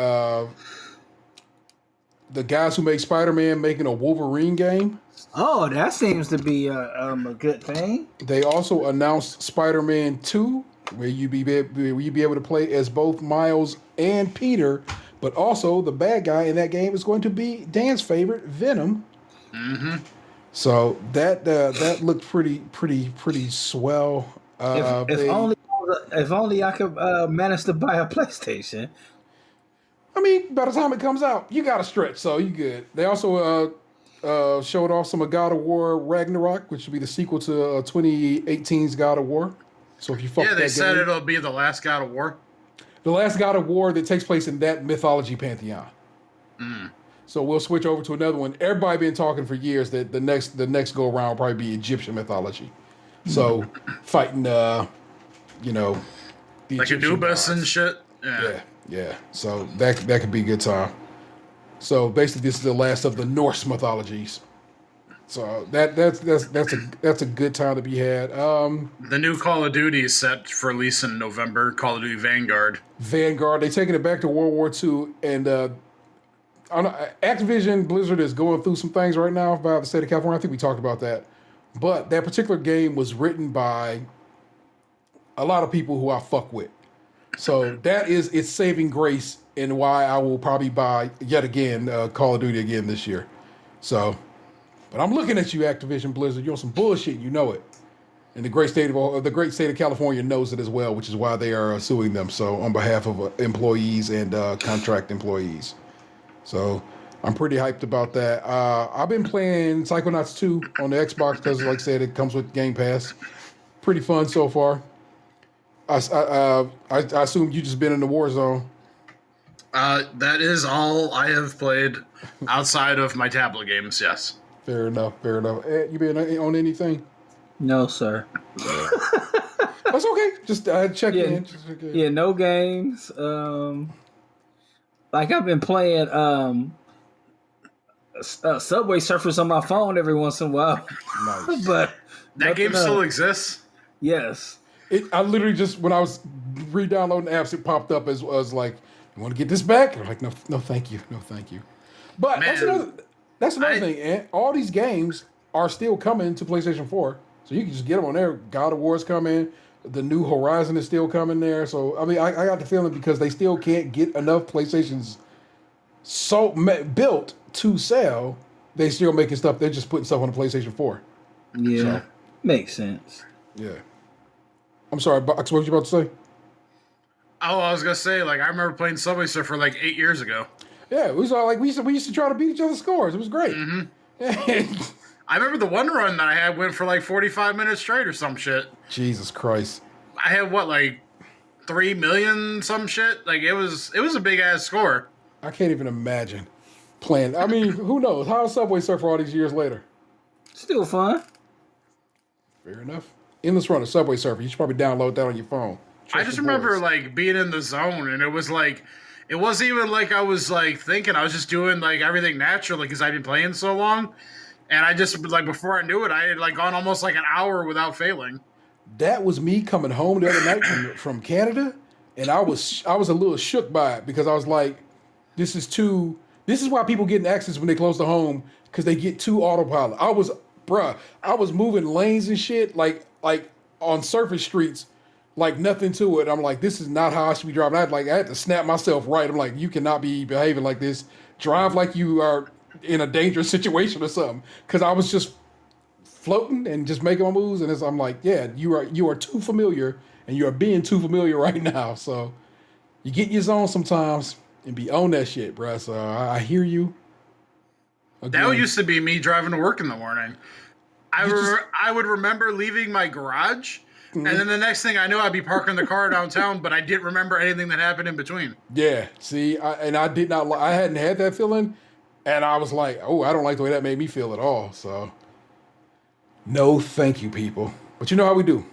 the guys who make Spider-Man making a Wolverine game. Oh, that seems to be a good thing. They also announced Spider-Man 2. Where you be able to play as both Miles and Peter, but also the bad guy in that game is going to be Dan's favorite, Venom. Mm-hmm. So that looked pretty swell. If only I could manage to buy a PlayStation. I mean, by the time it comes out, you got to stretch, so you good. They also showed off some of God of War Ragnarok, which will be the sequel to 2018's God of War. So if you fuck they that said game, it'll be the last God of War. The last God of War that takes place in that mythology pantheon. Mm. So we'll switch over to another one. Everybody been talking for years that the next go around will probably be Egyptian mythology. So fighting, the like Egyptian Anubis gods. and shit. Yeah. So that could be a good time. So basically, this is the last of the Norse mythologies. So that's a good time to be had. The new Call of Duty is set for release in November. Call of Duty Vanguard. They're taking it back to World War II, and Activision Blizzard is going through some things right now about the state of California. I think we talked about that. But that particular game was written by a lot of people who I fuck with. So that is its saving grace and why I will probably buy yet again Call of Duty again this year. So, but I'm looking at you, Activision Blizzard. You're on some bullshit. You know it. And the great state of California knows it as well, which is why they are suing them. So on behalf of employees and contract employees. So I'm pretty hyped about that. I've been playing Psychonauts 2 on the Xbox because, like I said, it comes with Game Pass. Pretty fun so far. I assume you just been in the war zone. That is all I have played outside of my tablet games. Yes. Fair enough. You been on anything? No, sir. That's okay. Just check in. Yeah, no games. Like I've been playing Subway Surfers on my phone every once in a while. Nice. But that game still exists? Yes. I literally just, when I was re-downloading apps, it popped up as like, you want to get this back? I'm like, no, thank you. No, thank you. But Man, that's another thing, Ant. All these games are still coming to PlayStation 4. So you can just get them on there. God of War's coming. The new Horizon is still coming there. So, I mean, I got the feeling because they still can't get enough PlayStations built to sell, they still making stuff. They're just putting stuff on the PlayStation 4. Yeah. So, makes sense. Yeah. I'm sorry, Box, what were you about to say? Oh, I was gonna say, like, I remember playing Subway Surfer like 8 years ago. Yeah, it was all like we used to try to beat each other's scores. It was great. Mm-hmm. I remember the one run that I had went for like 45 minutes straight or some shit. Jesus Christ. I had like 3 million some shit. Like it was a big ass score. I can't even imagine playing. I mean, who knows? How's Subway Surfer all these years later? Still fun. Fair enough. Endless Runner, Subway Surfer. You should probably download that on your phone. I just remember like being in the zone, and it was like, it wasn't even like I was like thinking. I was just doing like everything naturally because I'd been playing so long, and I just like before I knew it, I had like gone almost like an hour without failing. That was me coming home the other night from Canada, and I was a little shook by it because I was like, this is why people get in accidents when they close to home because they get too autopilot. I was moving lanes and shit like on surface streets, like nothing to it. I'm like, this is not how I should be driving. I had to snap myself right. I'm like, you cannot be behaving like this. Drive like you are in a dangerous situation or something. Because I was just floating and just making my moves, and I'm like, yeah, you are too familiar, and you are being too familiar right now. So you get in your zone sometimes and be on that shit, bruh. So I hear you. Again. That used to be me driving to work in the morning. I would remember leaving my garage, and then the next thing I knew, I'd be parking the car downtown, but I didn't remember anything that happened in between. Yeah, see, I did not. I hadn't had that feeling, and I was like, oh, I don't like the way that made me feel at all. So, no, thank you, people. But you know how we do.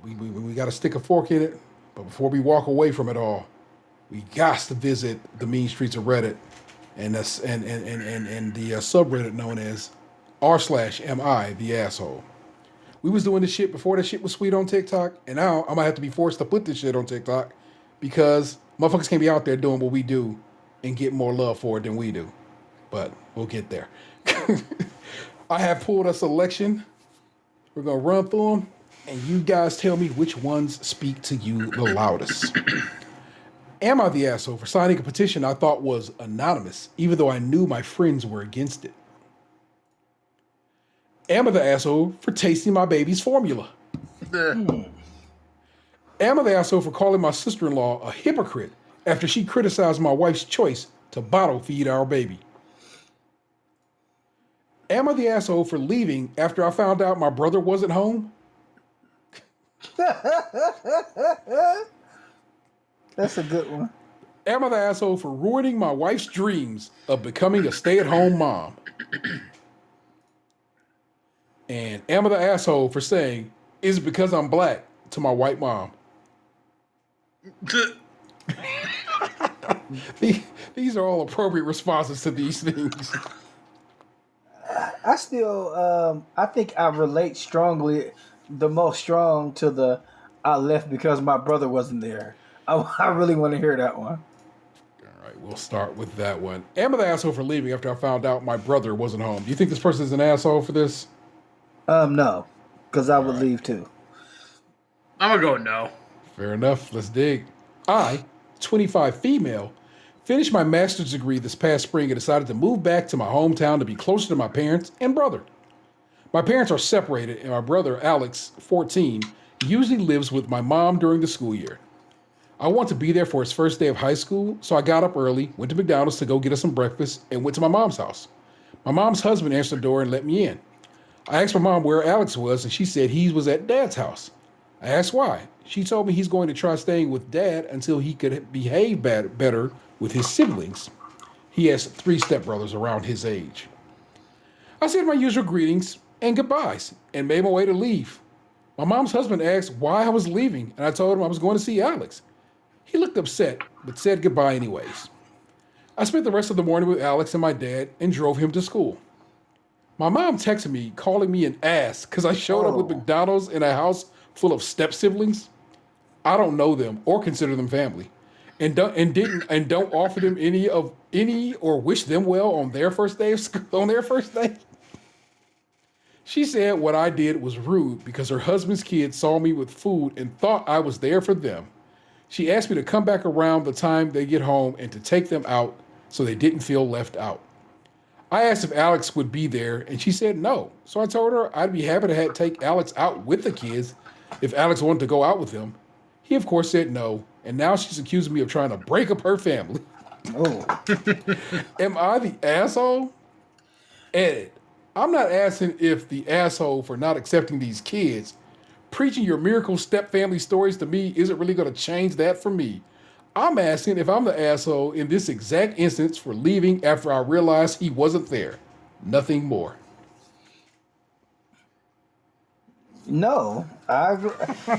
We got to stick a fork in it. But before we walk away from it all, we got to visit the mean streets of Reddit and the subreddit known as r/mi the asshole. We was doing this shit before that shit was sweet on TikTok, and now I'm gonna have to be forced to put this shit on TikTok because motherfuckers can't be out there doing what we do and get more love for it than we do. But we'll get there. I have pulled a selection. We're gonna run through them, and you guys tell me which ones speak to you the loudest. Am I the asshole for signing a petition I thought was anonymous, even though I knew my friends were against it? Am I the asshole for tasting my baby's formula? Am I the asshole for calling my sister-in-law a hypocrite after she criticized my wife's choice to bottle feed our baby? Am I the asshole for leaving after I found out my brother wasn't home? That's a good one. Am I the asshole for ruining my wife's dreams of becoming a stay-at-home mom? And am I the asshole for saying, is it because I'm black to my white mom? These are all appropriate responses to these things. I still, I think I relate the most strong to the I left because my brother wasn't there. I really want to hear that one. All right, we'll start with that one. Am I the asshole for leaving after I found out my brother wasn't home? Do you think this person is an asshole for this? No, because I would leave too. I'm gonna go no. Fair enough. Let's dig. I, 25 female, finished my master's degree this past spring and decided to move back to my hometown to be closer to my parents and brother. My parents are separated, and my brother, Alex, 14, usually lives with my mom during the school year. I want to be there for his first day of high school, so I got up early, went to McDonald's to go get us some breakfast, and went to my mom's house. My mom's husband answered the door and let me in. I asked my mom where Alex was, and she said he was at Dad's house. I asked why. She told me he's going to try staying with Dad until he could behave better with his siblings. He has 3 stepbrothers around his age. I said my usual greetings and goodbyes and made my way to leave. My mom's husband asked why I was leaving, and I told him I was going to see Alex. He looked upset, but said goodbye anyways. I spent the rest of the morning with Alex and my dad and drove him to school. My mom texted me, calling me an ass because I showed up with McDonald's in a house full of step siblings. I don't know them or consider them family, and don't offer them any or wish them well on their first day of school, on their first day. She said what I did was rude because her husband's kids saw me with food and thought I was there for them. She asked me to come back around the time they get home and to take them out so they didn't feel left out. I asked if Alex would be there, and she said no. So I told her I'd be happy to take Alex out with the kids if Alex wanted to go out with him. He, of course, said no, and now she's accusing me of trying to break up her family. Oh. Am I the asshole? Ed, I'm not asking if the asshole for not accepting these kids. Preaching your miracle step family stories to me isn't really going to change that for me. I'm asking if I'm the asshole in this exact instance for leaving after I realized he wasn't there. Nothing more. No, I agree.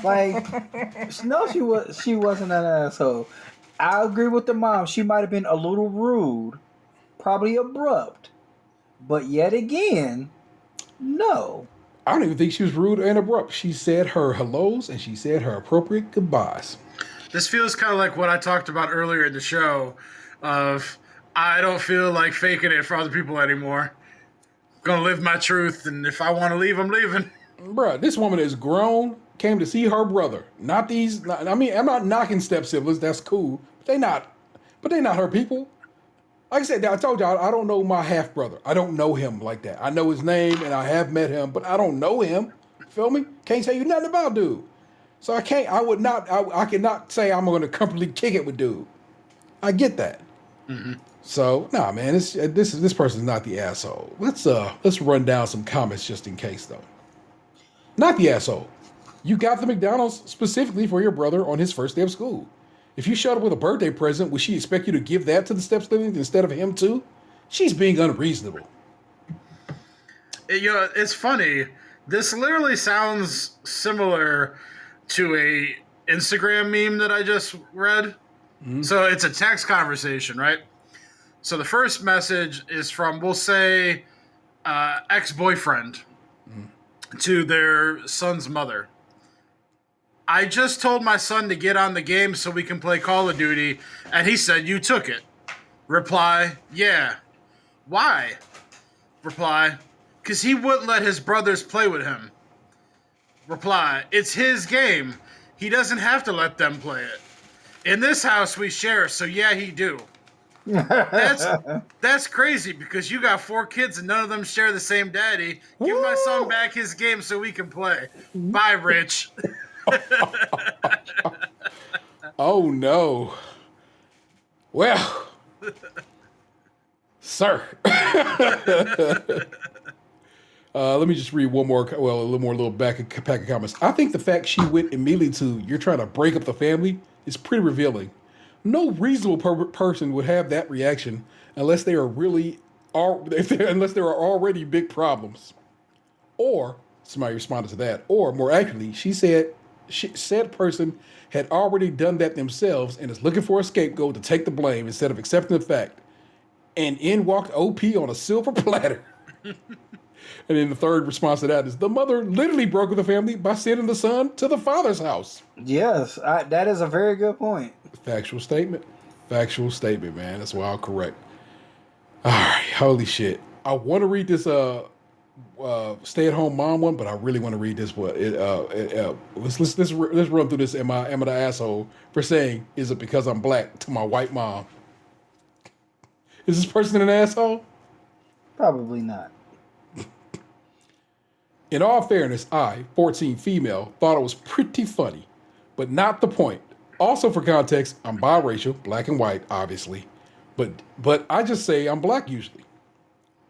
Like, no, she wasn't an asshole. I agree with the mom. She might have been a little rude, probably abrupt, but yet again, no. I don't even think she was rude and abrupt. She said her hellos and she said her appropriate goodbyes. This feels kind of like what I talked about earlier in the show of I don't feel like faking it for other people anymore. I'm gonna live my truth, and if I want to leave, I'm leaving. Bruh, this woman is grown, came to see her brother. Not these, I mean, I'm not knocking step siblings, that's cool. But they not her people. Like I said, I told y'all, I don't know my half brother. I don't know him like that. I know his name and I have met him, but I don't know him. Feel me? Can't tell you nothing about dude. So I cannot say I'm going to comfortably kick it with dude. I get that. Mm-hmm. So, nah, man, this person's not the asshole. Let's run down some comments just in case, though. Not the asshole. You got the McDonald's specifically for your brother on his first day of school. If you showed up with a birthday present, would she expect you to give that to the step-siblings instead of him too? She's being unreasonable. It's funny. This literally sounds similar to a Instagram meme that I just read. Mm-hmm. So it's a text conversation, right? So the first message is from, we'll say, ex-boyfriend to their son's mother. I just told my son to get on the game so we can play Call of Duty, and he said you took it. Reply, yeah. Why? Reply, because he wouldn't let his brothers play with him. Reply, it's his game. He doesn't have to let them play it. In this house, we share, so yeah, he do. That's crazy because you got 4 kids and none of them share the same daddy. Give my son back his game so we can play. Bye, Rich. Oh no. Well, sir. Let me just read one more. Well, a little pack of comments. I think the fact she went immediately to "you're trying to break up the family" is pretty revealing. No reasonable person would have that reaction unless there are already big problems. Or somebody responded to that. Or more accurately, she said said person had already done that themselves and is looking for a scapegoat to take the blame instead of accepting the fact. And in walked OP on a silver platter. And then the third response to that is the mother literally broke with the family by sending the son to the father's house. Yes, that is a very good point. Factual statement, man. That's wild correct. All right, holy shit. I want to read this stay-at-home mom one, but I really want to read this one. Let's run through this. Am I the asshole for saying, is it because I'm black to my white mom? Is this person an asshole? Probably not. In all fairness, I, 14 female, thought it was pretty funny, but not the point. Also, for context, I'm biracial, black and white, obviously, but I just say I'm black usually.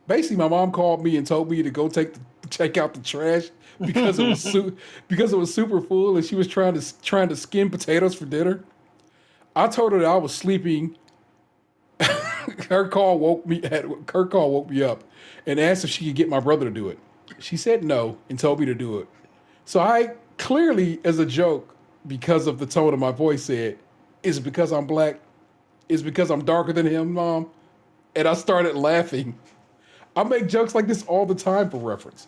Basically, my mom called me and told me to go check out the trash because it was because it was super full, and she was trying to skin potatoes for dinner. I told her that I was sleeping. Her call woke me up and asked if she could get my brother to do it. She said no and told me to do it. So I clearly, as a joke, because of the tone of my voice, said, "Is it because I'm black? Is it because I'm darker than him, Mom?" And I started laughing. I make jokes like this all the time for reference.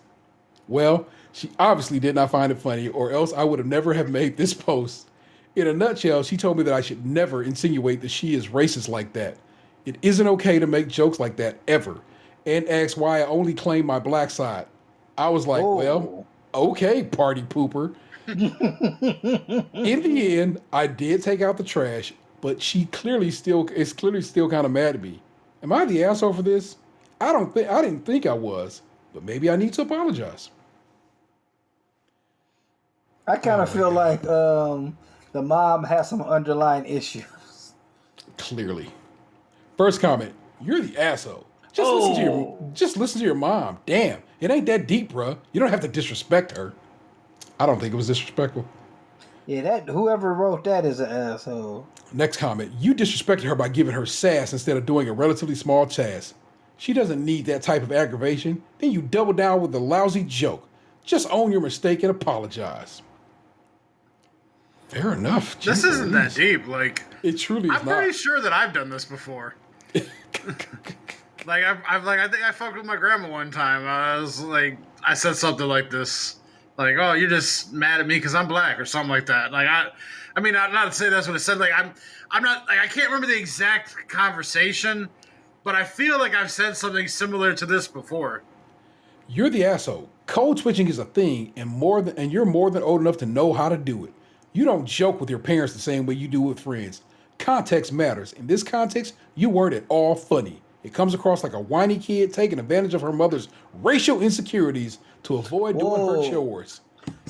Well, she obviously did not find it funny, or else I would have never have made this post. In a nutshell, she told me that I should never insinuate that she is racist like that. It isn't okay to make jokes like that ever, and asked why I only claim my black side. I was like, well, okay, party pooper. In the end, I did take out the trash, but she clearly still kind of mad at me. Am I the asshole for this? I didn't think I was, but maybe I need to apologize. I kind of feel like the mom has some underlying issues. Clearly. First comment, you're the asshole. Just listen to your mom. Damn, it ain't that deep, bruh. You don't have to disrespect her. I don't think it was disrespectful. Yeah, whoever wrote that is an asshole. Next comment, you disrespected her by giving her sass instead of doing a relatively small task. She doesn't need that type of aggravation. Then you double down with a lousy joke. Just own your mistake and apologize. Fair enough. This isn't that deep. Like, it truly is I'm not. pretty sure that I've done this before. Like I think I fucked with my grandma one time. I said something like this, like, "Oh, you're just mad at me because I'm black" or something like that. Like I mean, not to say that's what it said. Like I'm not like I can't remember the exact conversation, but I feel like I've said something similar to this before. You're the asshole. Code switching is a thing, and you're more than old enough to know how to do it. You don't joke with your parents the same way you do with friends. Context matters. In this context, you weren't at all funny. It comes across like a whiny kid taking advantage of her mother's racial insecurities to avoid doing her chores.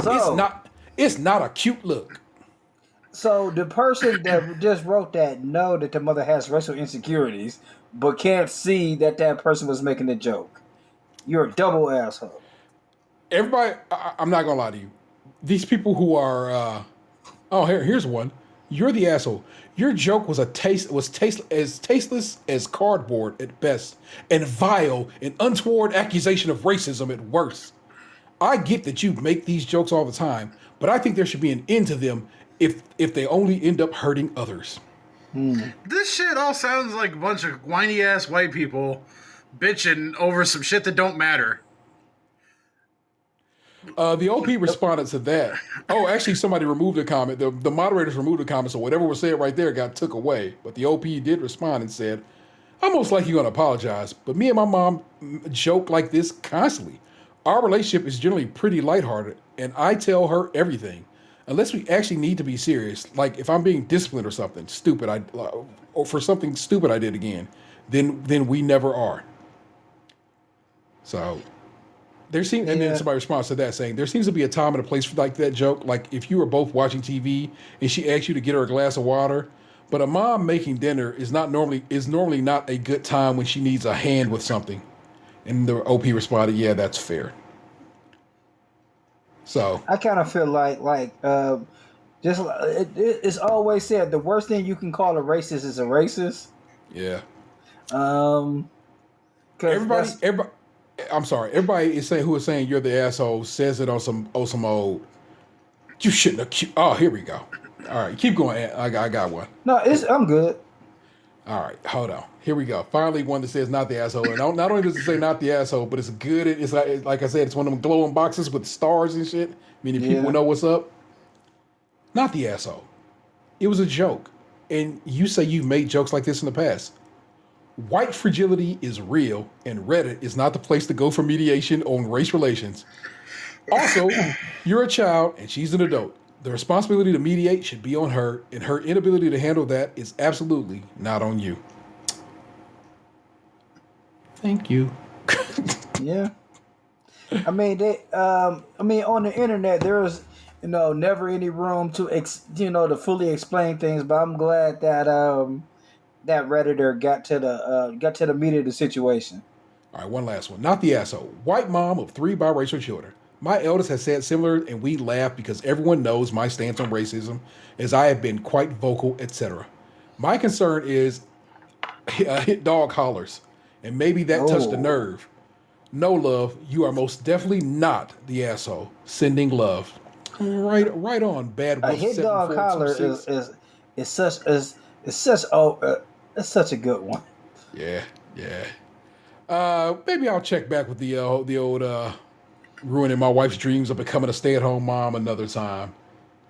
So, it's not a cute look. So the person that just wrote that know that the mother has racial insecurities, but can't see that person was making a joke. You're a double asshole. Everybody, I'm not gonna lie to you. These people who are, here's one. You're the asshole. Your joke was tasteless as cardboard at best, and vile and untoward accusation of racism at worst. I get that you make these jokes all the time, but I think there should be an end to them if they only end up hurting others. This shit all sounds like a bunch of whiny ass white people bitching over some shit that don't matter. The OP responded to that. Oh, actually, somebody removed the comment. The moderators removed the comment, so whatever was said right there got took away. But the OP did respond and said, "I'm most likely going to apologize, but me and my mom joke like this constantly. Our relationship is generally pretty lighthearted, and I tell her everything. Unless we actually need to be serious, like if I'm being disciplined or something stupid, or for something stupid I did again, then we never are." So... and then somebody responds to that saying, there seems to be a time and a place for like that joke. Like if you were both watching TV and she asked you to get her a glass of water, but a mom making dinner is normally not a good time when she needs a hand with something. And the OP responded, yeah, that's fair. So I kind of feel like it's always said the worst thing you can call a racist is a racist. Yeah. Everybody. I'm sorry. Everybody is saying who is saying you're the asshole says it on some old. You shouldn't have. Oh, here we go. All right, keep going. I got one. No, I'm good. All right, hold on. Here we go. Finally, one that says not the asshole. And not only does it say not the asshole, but it's good. It's like I said, it's one of them glowing boxes with stars and shit, meaning people know what's up. Not the asshole. It was a joke, and you say you've made jokes like this in the past. White fragility is real, and Reddit is not the place to go for mediation on race relations. Also, you're a child and she's an adult. The responsibility to mediate should be on her, and her inability to handle that is absolutely not on you. Thank you. Yeah. I mean, on the internet, there's, never any room to, to fully explain things. But I'm glad that that Redditor got to the meat of the situation. All right, one last one. Not the asshole. White mom of 3 biracial children. My eldest has said similar, and we laugh because everyone knows my stance on racism, as I have been quite vocal, etc. My concern is hit dog hollers, and maybe that touched a nerve. No, love, you are most definitely not the asshole. Sending love. Right on, bad. A hit dog holler is such a good one. Yeah. Maybe I'll check back with the old ruining my wife's dreams of becoming a stay-at-home mom another time,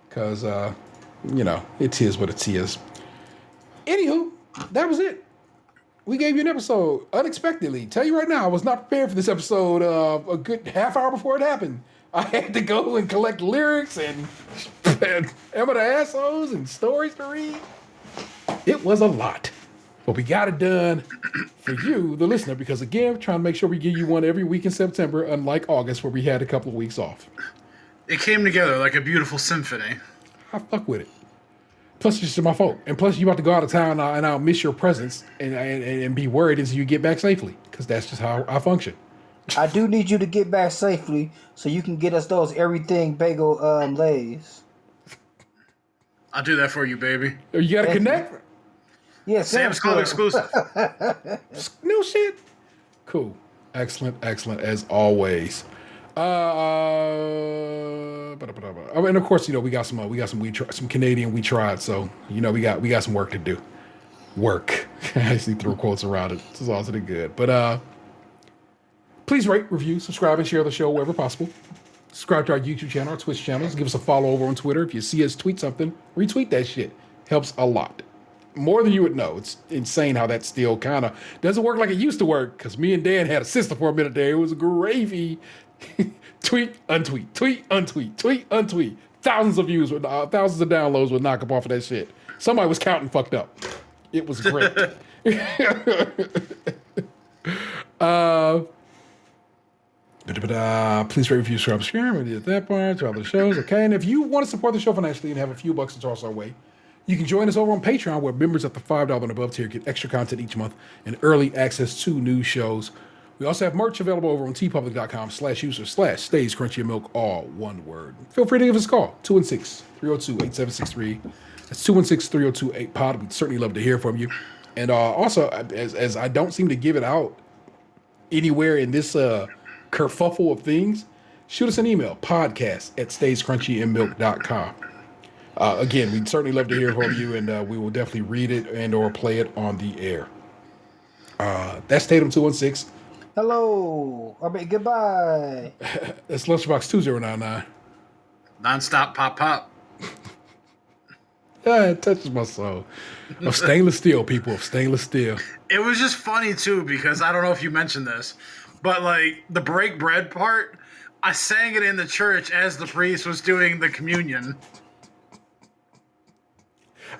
because it is what it is. Anywho, that was it. We gave you an episode unexpectedly. Tell you right now, I was not prepared for this episode a good half hour before it happened. I had to go and collect lyrics and am I the assholes and stories to read. It was a lot. But we got it done for you, the listener, because again, we're trying to make sure we give you one every week in September, unlike August, where we had a couple of weeks off. It came together like a beautiful symphony. I fuck with it. Plus, it's just my fault. And plus, you about to go out of town and I'll miss your presence and be worried until you get back safely, because that's just how I function. I do need you to get back safely so you can get us those everything bagel lays. I'll do that for you, baby. You got to connect? Yeah, Sam's Club exclusive. No shit. Cool. Excellent, as always. And of course, we got some Canadian we tried, so we got some work to do. Work. I see throw quotes around it. This is also good. But please rate, review, subscribe, and share the show wherever possible. Subscribe to our YouTube channel, our Twitch channels. Give us a follow over on Twitter. If you see us tweet something, retweet that shit. Helps a lot. More than you would know. It's insane how that still kind of doesn't work like it used to work, because me and Dan had a sister for a minute there. It was gravy. Tweet, untweet, tweet, untweet, tweet, untweet. Thousands of views, thousands of downloads would knock up off of that shit. Somebody was counting fucked up. It was great. Please rate, review, subscribe. We did that part to other shows. Okay, and if you want to support the show financially and have a few bucks to toss our way, you can join us over on Patreon, where members at the $5 and above tier get extra content each month and early access to new shows. We also have merch available over on tpublic.com/user/stays crunchy and milk, all one word. Feel free to give us a call, 216-302-8763. That's 216-302-8POD. We'd certainly love to hear from you. And also, as I don't seem to give it out anywhere in this kerfuffle of things, shoot us an email, podcast@stayscrunchyandmilk.com. Again, we'd certainly love to hear from you, and we will definitely read it and or play it on the air. That's Tatum 216. Hello. Goodbye. That's Lunchbox 2099. Non-stop pop. Yeah, it touches my soul. Of stainless steel, people, of stainless steel. It was just funny, too, because I don't know if you mentioned this, but, the break bread part, I sang it in the church as the priest was doing the communion.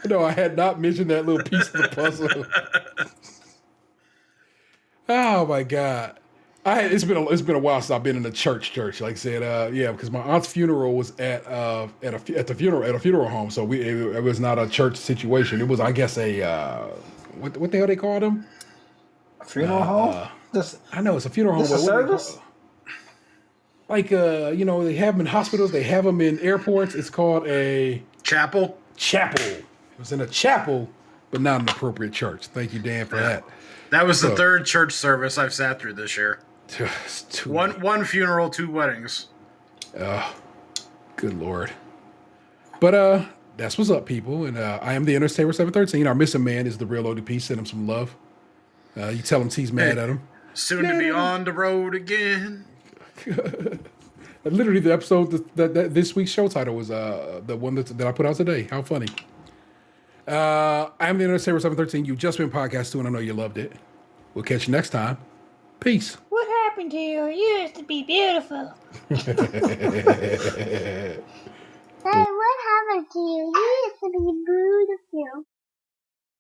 No, I had not mentioned that little piece of the puzzle. Oh my God! It's been a while since I've been in a church. Like I said, because my aunt's funeral was at a funeral home, so it was not a church situation. It was, I guess, what the hell they call them? A funeral home. I know it's a funeral home. This a service? They have them in hospitals. They have them in airports. It's called a chapel. It was in a chapel, but not an appropriate church. Thank you, Dan, for that. That was the third church service I've sat through this year. One funeral, 2 weddings. Good Lord. But that's what's up, people. And I am the Entertainer 713. Our missing man is the real ODP. Send him some love. You tell him T's mad at him. Soon to be on the road again. Literally, the episode that this week's show title was the one that I put out today. How funny. I am the Entertainer 713. You've just been podcast 2, and I know you loved it. We'll catch you next time. Peace. What happened to you? You used to be beautiful. Hey, what happened to you? You used to be beautiful.